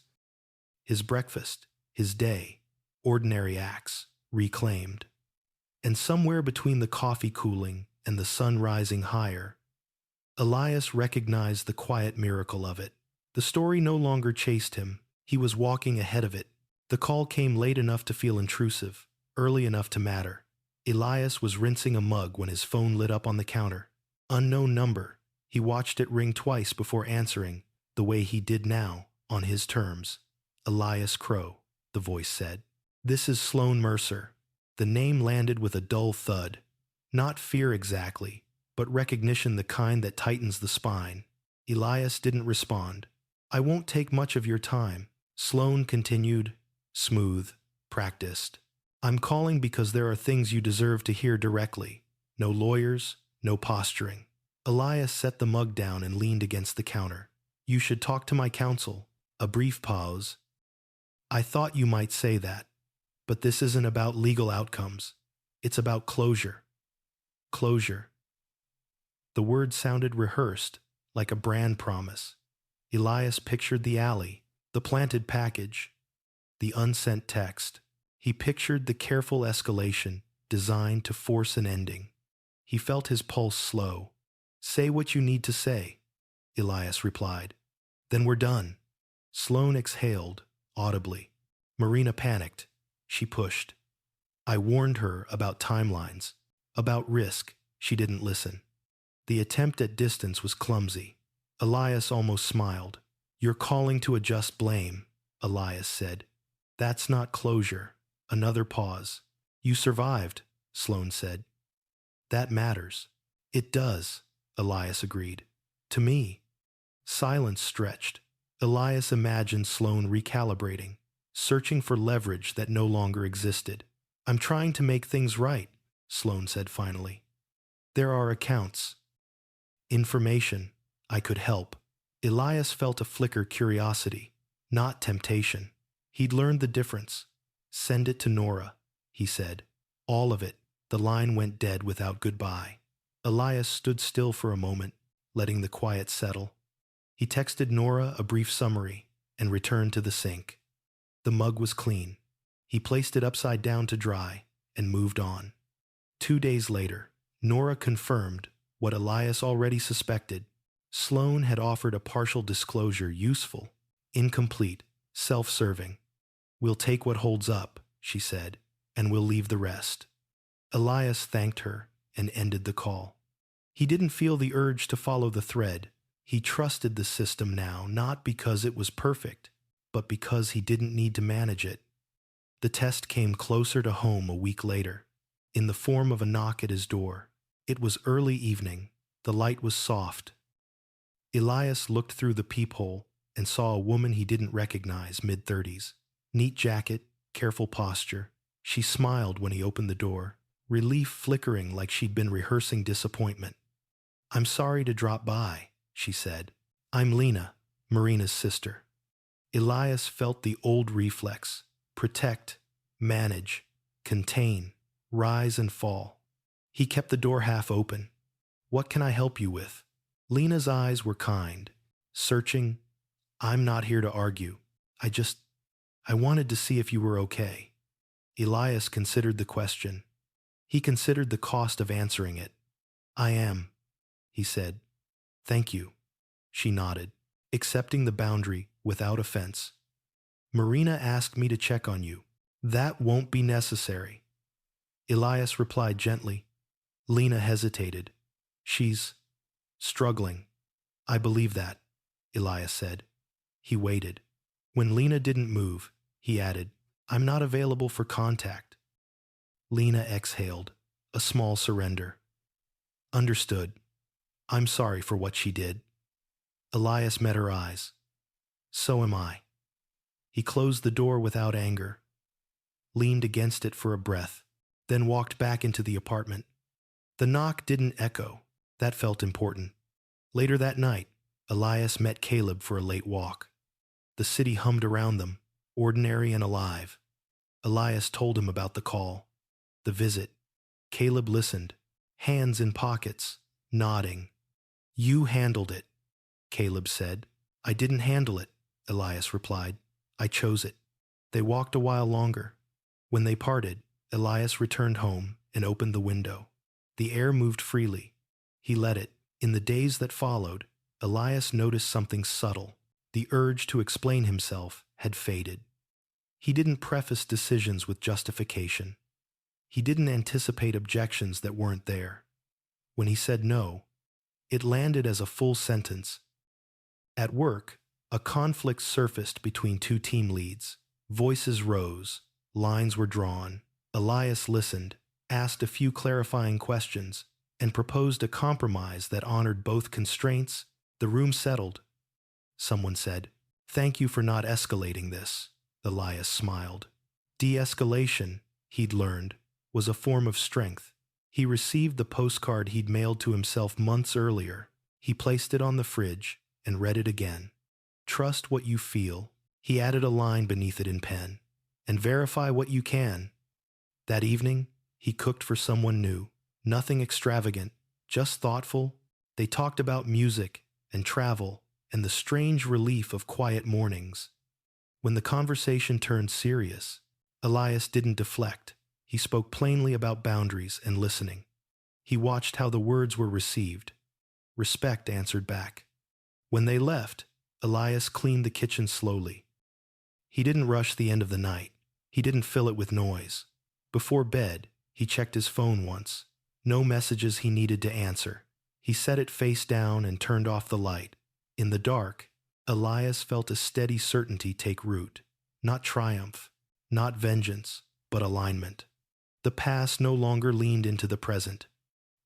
his breakfast, his day, ordinary acts, reclaimed. And somewhere between the coffee cooling and the sun rising higher, Elias recognized the quiet miracle of it. The story no longer chased him. He was walking ahead of it. The call came late enough to feel intrusive, early enough to matter. Elias was rinsing a mug when his phone lit up on the counter. Unknown number. He watched it ring twice before answering, the way he did now, on his terms. Elias Crow, the voice said. This is Sloan Mercer. The name landed with a dull thud. Not fear exactly, but recognition, the kind that tightens the spine. Elias didn't respond. I won't take much of your time, Sloan continued, smooth, practiced. I'm calling because there are things you deserve to hear directly. No lawyers, no posturing. Elias set the mug down and leaned against the counter. You should talk to my counsel. A brief pause. I thought you might say that, but this isn't about legal outcomes. It's about closure. Closure. The word sounded rehearsed, like a brand promise. Elias pictured the alley, the planted package, the unsent text. He pictured the careful escalation designed to force an ending. He felt his pulse slow. Say what you need to say, Elias replied. Then we're done. Sloan exhaled, audibly. Marina panicked. She pushed. I warned her about timelines, about risk. She didn't listen. The attempt at distance was clumsy. Elias almost smiled. You're calling to adjust blame, Elias said. That's not closure. Another pause. You survived, Sloan said. That matters. It does, Elias agreed. To me. Silence stretched. Elias imagined Sloan recalibrating, searching for leverage that no longer existed. I'm trying to make things right, Sloan said finally. There are accounts. Information. I could help. Elias felt a flicker curiosity, not temptation. He'd learned the difference. Send it to Nora, he said. All of it. The line went dead without goodbye. Elias stood still for a moment, letting the quiet settle. He texted Nora a brief summary and returned to the sink. The mug was clean. He placed it upside down to dry and moved on. 2 days later, Nora confirmed what Elias already suspected. Sloan had offered a partial disclosure, useful, incomplete, self-serving. "We'll take what holds up," she said, "and we'll leave the rest." Elias thanked her and ended the call. He didn't feel the urge to follow the thread. He trusted the system now, not because it was perfect, but because he didn't need to manage it. The test came closer to home a week later, in the form of a knock at his door. It was early evening. The light was soft. Elias looked through the peephole and saw a woman he didn't recognize, mid-30s. Neat jacket, careful posture. She smiled when he opened the door, relief flickering like she'd been rehearsing disappointment. "I'm sorry to drop by," she said. "I'm Lena, Marina's sister." Elias felt the old reflex: protect, manage, contain, rise and fall. He kept the door half open. "What can I help you with?" Lena's eyes were kind, searching. "I'm not here to argue. I wanted to see if you were okay." Elias considered the question. He considered the cost of answering it. "I am," he said. "Thank you." She nodded, accepting the boundary without offense. "Marina asked me to check on you." "That won't be necessary," Elias replied gently. Lena hesitated. "She's struggling." "I believe that," Elias said. He waited. When Lena didn't move, he added, "I'm not available for contact." Lena exhaled, a small surrender. "Understood. I'm sorry for what she did." Elias met her eyes. "So am I." He closed the door without anger, leaned against it for a breath, then walked back into the apartment. The knock didn't echo. That felt important. Later that night, Elias met Caleb for a late walk. The city hummed around them, ordinary and alive. Elias told him about the call, the visit. Caleb listened, hands in pockets, nodding. "You handled it," Caleb said. "I didn't handle it," Elias replied. "I chose it." They walked a while longer. When they parted, Elias returned home and opened the window. The air moved freely. He let it. In the days that followed, Elias noticed something subtle. The urge to explain himself had faded. He didn't preface decisions with justification. He didn't anticipate objections that weren't there. When he said no, it landed as a full sentence. At work, a conflict surfaced between two team leads. Voices rose, lines were drawn. Elias listened, asked a few clarifying questions, and proposed a compromise that honored both constraints. The room settled. Someone said, "Thank you for not escalating this." Elias smiled. De-escalation, he'd learned, was a form of strength. He received the postcard he'd mailed to himself months earlier. He placed it on the fridge and read it again. "Trust what you feel," he added a line beneath it in pen, "and verify what you can." That evening, he cooked for someone new. Nothing extravagant, just thoughtful. They talked about music and travel and the strange relief of quiet mornings. When the conversation turned serious, Elias didn't deflect. He spoke plainly about boundaries and listening. He watched how the words were received. Respect answered back. When they left, Elias cleaned the kitchen slowly. He didn't rush the end of the night. He didn't fill it with noise. Before bed, he checked his phone once. No messages he needed to answer. He set it face down and turned off the light. In the dark, Elias felt a steady certainty take root. Not triumph, not vengeance, but alignment. The past no longer leaned into the present.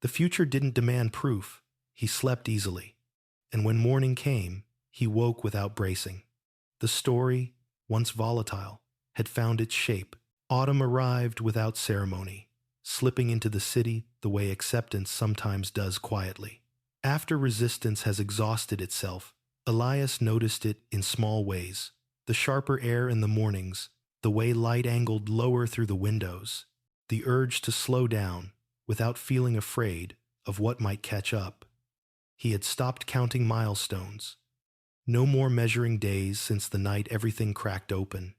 The future didn't demand proof. He slept easily. And when morning came, he woke without bracing. The story, once volatile, had found its shape. Autumn arrived without ceremony, slipping into the city the way acceptance sometimes does quietly. After resistance has exhausted itself, Elias noticed it in small ways. The sharper air in the mornings, the way light angled lower through the windows, the urge to slow down without feeling afraid of what might catch up. He had stopped counting milestones. No more measuring days since the night everything cracked open.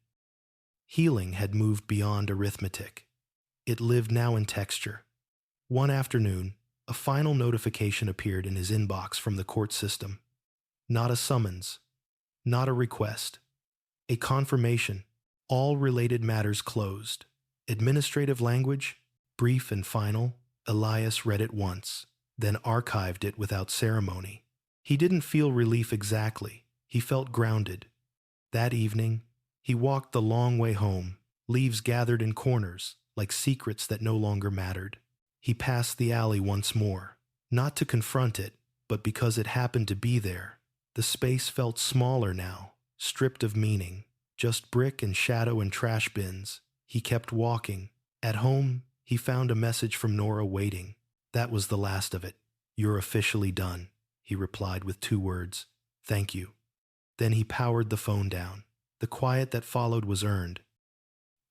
Healing had moved beyond arithmetic. It lived now in texture. One afternoon, a final notification appeared in his inbox from the court system. Not a summons, not a request, A confirmation. All related matters closed. Administrative language, brief and final. Elias read it once, then archived it without ceremony. He didn't feel relief exactly. He felt grounded. That evening, he walked the long way home, leaves gathered in corners, like secrets that no longer mattered. He passed the alley once more, not to confront it, but because it happened to be there. The space felt smaller now, stripped of meaning, just brick and shadow and trash bins. He kept walking. At home, he found a message from Nora waiting. That was the last of it. "You're officially done," he replied with 2 words. "Thank you." Then he powered the phone down. The quiet that followed was earned.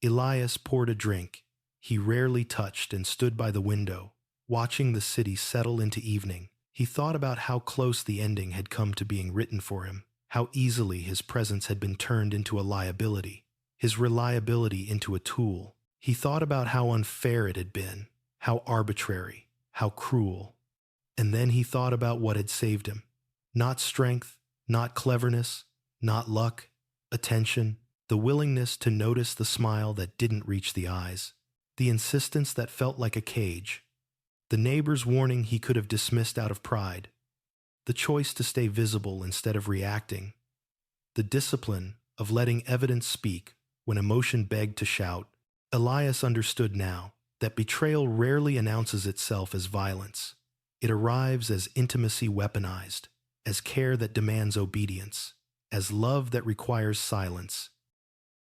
Elias poured a drink. He rarely touched and stood by the window, watching the city settle into evening. He thought about how close the ending had come to being written for him, how easily his presence had been turned into a liability, his reliability into a tool. He thought about how unfair it had been, how arbitrary, how cruel. And then he thought about what had saved him. Not strength, not cleverness, not luck, attention, the willingness to notice the smile that didn't reach the eyes, the insistence that felt like a cage, the neighbor's warning he could have dismissed out of pride, the choice to stay visible instead of reacting, the discipline of letting evidence speak when emotion begged to shout. Elias understood now that betrayal rarely announces itself as violence. It arrives as intimacy weaponized, as care that demands obedience, as love that requires silence.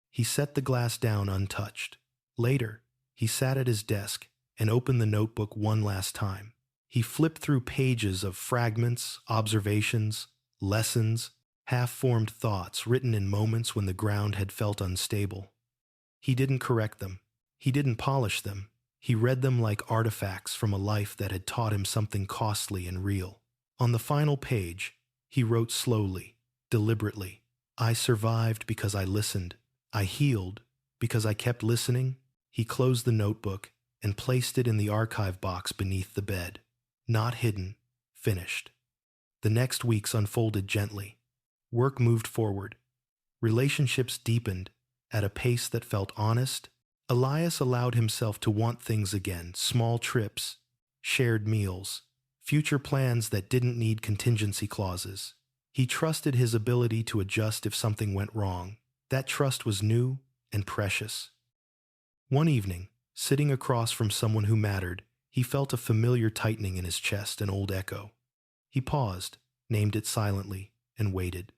He set the glass down untouched. Later, he sat at his desk and opened the notebook one last time. He flipped through pages of fragments, observations, lessons, half-formed thoughts written in moments when the ground had felt unstable. He didn't correct them. He didn't polish them. He read them like artifacts from a life that had taught him something costly and real. On the final page, he wrote slowly, deliberately, "I survived because I listened. I healed because I kept listening." He closed the notebook and placed it in the archive box beneath the bed. Not hidden, finished. The next weeks unfolded gently. Work moved forward. Relationships deepened at a pace that felt honest. Elias allowed himself to want things again, small trips, shared meals, future plans that didn't need contingency clauses. He trusted his ability to adjust if something went wrong. That trust was new and precious. One evening, sitting across from someone who mattered, he felt a familiar tightening in his chest, an old echo. He paused, named it silently, and waited.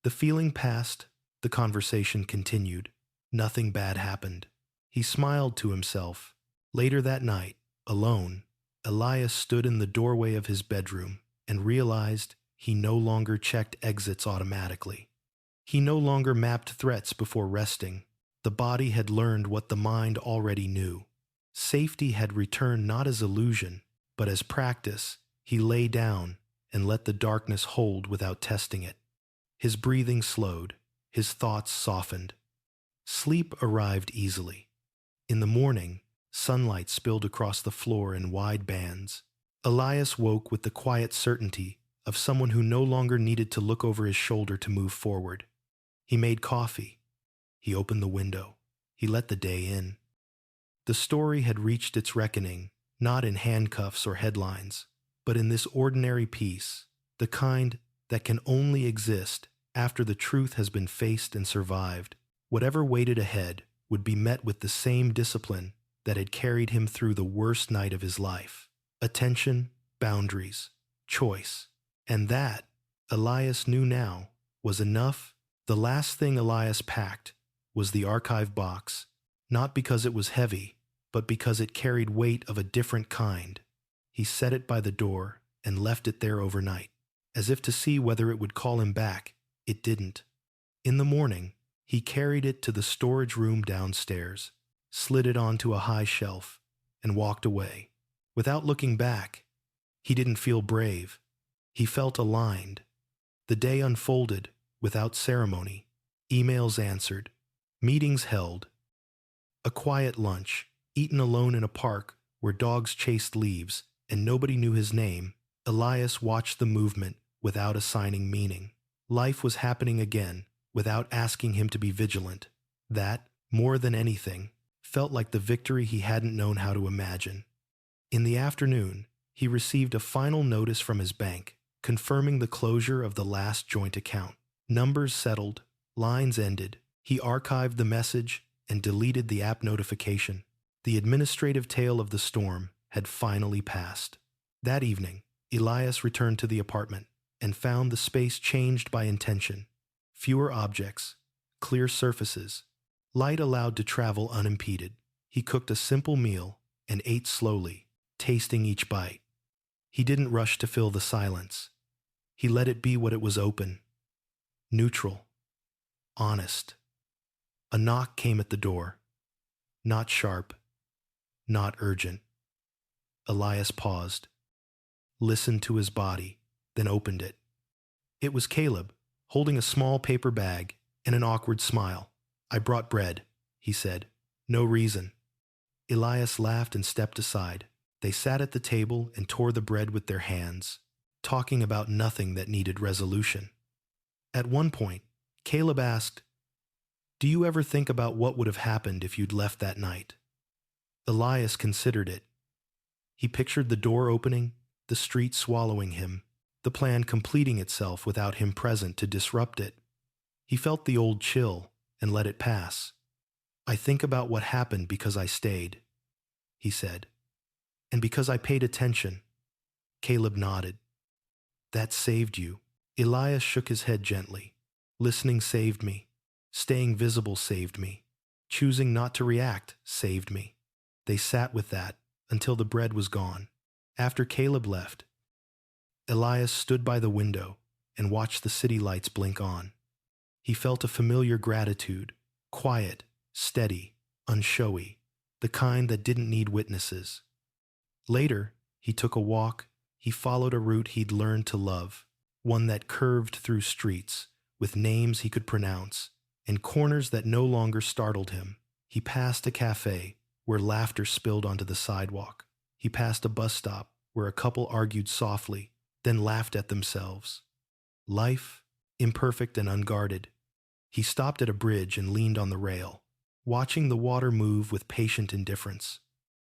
The feeling passed, the conversation continued. Nothing bad happened. He smiled to himself. Later that night, alone, Elias stood in the doorway of his bedroom and realized he no longer checked exits automatically. He no longer mapped threats before resting. The body had learned what the mind already knew. Safety had returned not as illusion, but as practice. He lay down and let the darkness hold without testing it. His breathing slowed. His thoughts softened. Sleep arrived easily. In the morning, sunlight spilled across the floor in wide bands. Elias woke with the quiet certainty of someone who no longer needed to look over his shoulder to move forward. He made coffee. He opened the window. He let the day in. The story had reached its reckoning, not in handcuffs or headlines, but in this ordinary peace, the kind that can only exist after the truth has been faced and survived. Whatever waited ahead would be met with the same discipline that had carried him through the worst night of his life. Attention, boundaries, choice. And that, Elias knew now, was enough. The last thing Elias packed was the archive box, not because it was heavy, but because it carried weight of a different kind. He set it by the door and left it there overnight, as if to see whether it would call him back. It didn't. In the morning, he carried it to the storage room downstairs, slid it onto a high shelf, and walked away. Without looking back, he didn't feel brave. He felt aligned. The day unfolded without ceremony. Emails answered. Meetings held. A quiet lunch, eaten alone in a park where dogs chased leaves and nobody knew his name. Elias watched the movement without assigning meaning. Life was happening again, without asking him to be vigilant. That, more than anything, felt like the victory he hadn't known how to imagine. In the afternoon, he received a final notice from his bank, confirming the closure of the last joint account. Numbers settled, lines ended. He archived the message and deleted the app notification. The administrative tale of the storm had finally passed. That evening, Elias returned to the apartment and found the space changed by intention. Fewer objects, clear surfaces, light allowed to travel unimpeded. He cooked a simple meal and ate slowly, tasting each bite. He didn't rush to fill the silence. He let it be what it was: open, neutral, honest. A knock came at the door. Not sharp, not urgent. Elias paused, listened to his body, then opened it. It was Caleb, holding a small paper bag and an awkward smile. "I brought bread," he said. "No reason." Elias laughed and stepped aside. They sat at the table and tore the bread with their hands, talking about nothing that needed resolution. At one point, Caleb asked, "Do you ever think about what would have happened if you'd left that night?" Elias considered it. He pictured the door opening, the street swallowing him, the plan completing itself without him present to disrupt it. He felt the old chill and let it pass. "I think about what happened because I stayed," he said. "And because I paid attention." Caleb nodded. "That saved you." Elias shook his head gently. "Listening saved me. Staying visible saved me. Choosing not to react saved me." They sat with that until the bread was gone. After Caleb left, Elias stood by the window and watched the city lights blink on. He felt a familiar gratitude, quiet, steady, unshowy, the kind that didn't need witnesses. Later, he took a walk. He followed a route he'd learned to love, one that curved through streets with names he could pronounce and corners that no longer startled him. He passed a cafe where laughter spilled onto the sidewalk. He passed a bus stop where a couple argued softly, then laughed at themselves. Life, imperfect and unguarded. He stopped at a bridge and leaned on the rail, watching the water move with patient indifference.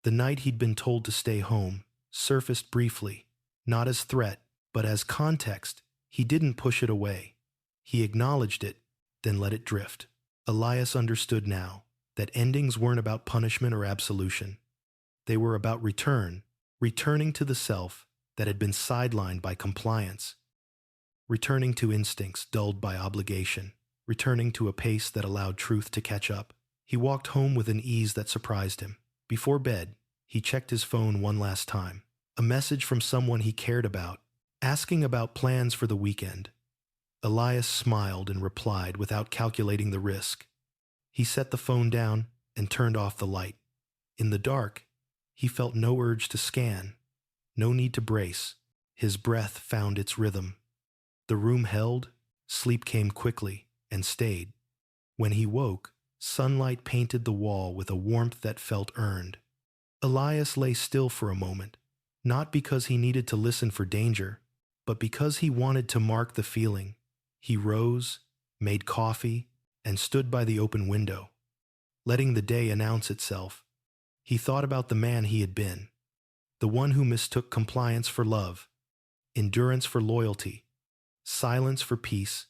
The night he'd been told to stay home surfaced briefly, not as threat, but as context. He didn't push it away. He acknowledged it, then let it drift. Elias understood now that endings weren't about punishment or absolution. They were about returning to the self that had been sidelined by compliance, returning to instincts dulled by obligation, returning to a pace that allowed truth to catch up. He walked home with an ease that surprised him. Before bed, he checked his phone one last time. A message from someone he cared about, asking about plans for the weekend. Elias smiled and replied without calculating the risk. He set the phone down and turned off the light. In the dark, he felt no urge to scan, no need to brace. His breath found its rhythm. The room held, sleep came quickly and stayed. When he woke, sunlight painted the wall with a warmth that felt earned. Elias lay still for a moment, not because he needed to listen for danger, but because he wanted to mark the feeling. He rose, made coffee, and stood by the open window, letting the day announce itself. He thought about the man he had been, the one who mistook compliance for love, endurance for loyalty, silence for peace.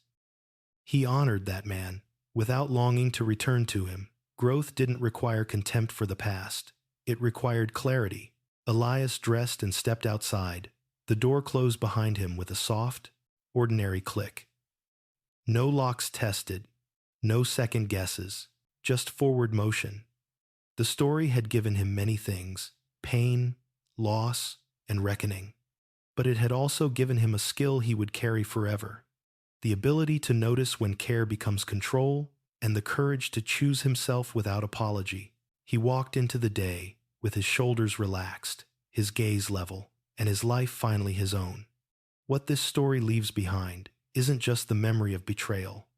He honored that man, without longing to return to him. Growth didn't require contempt for the past. It required clarity. Elias dressed and stepped outside. The door closed behind him with a soft, ordinary click. No locks tested, no second guesses, just forward motion. The story had given him many things: pain, loss, and reckoning. But it had also given him a skill he would carry forever: the ability to notice when care becomes control, and the courage to choose himself without apology. He walked into the day with his shoulders relaxed, his gaze level, and his life finally his own. What this story leaves behind isn't just the memory of betrayal,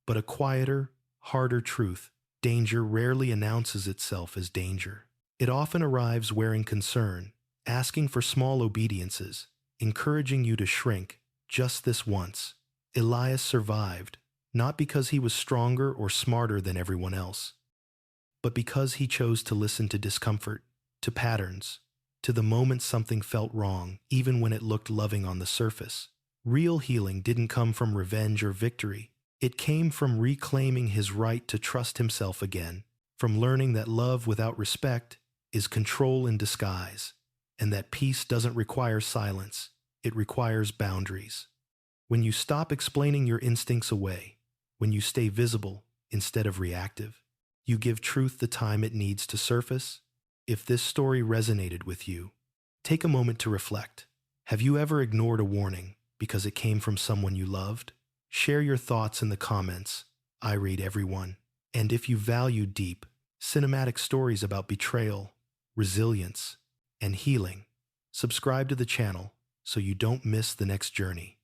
but a quieter, harder truth. Danger rarely announces itself as danger. It often arrives wearing concern, asking for small obediences, encouraging you to shrink just this once. Elias survived, not because he was stronger or smarter than everyone else, but because he chose to listen to discomfort, to patterns, to the moment something felt wrong, even when it looked loving on the surface. Real healing didn't come from revenge or victory. It came from reclaiming his right to trust himself again, from learning that love without respect is control in disguise, and that peace doesn't require silence, it requires boundaries. When you stop explaining your instincts away, when you stay visible instead of reactive, you give truth the time it needs to surface. If this story resonated with you, take a moment to reflect. Have you ever ignored a warning because it came from someone you loved? Share your thoughts in the comments. I read everyone. And if you value deep, cinematic stories about betrayal, resilience, and healing, subscribe to the channel so you don't miss the next journey.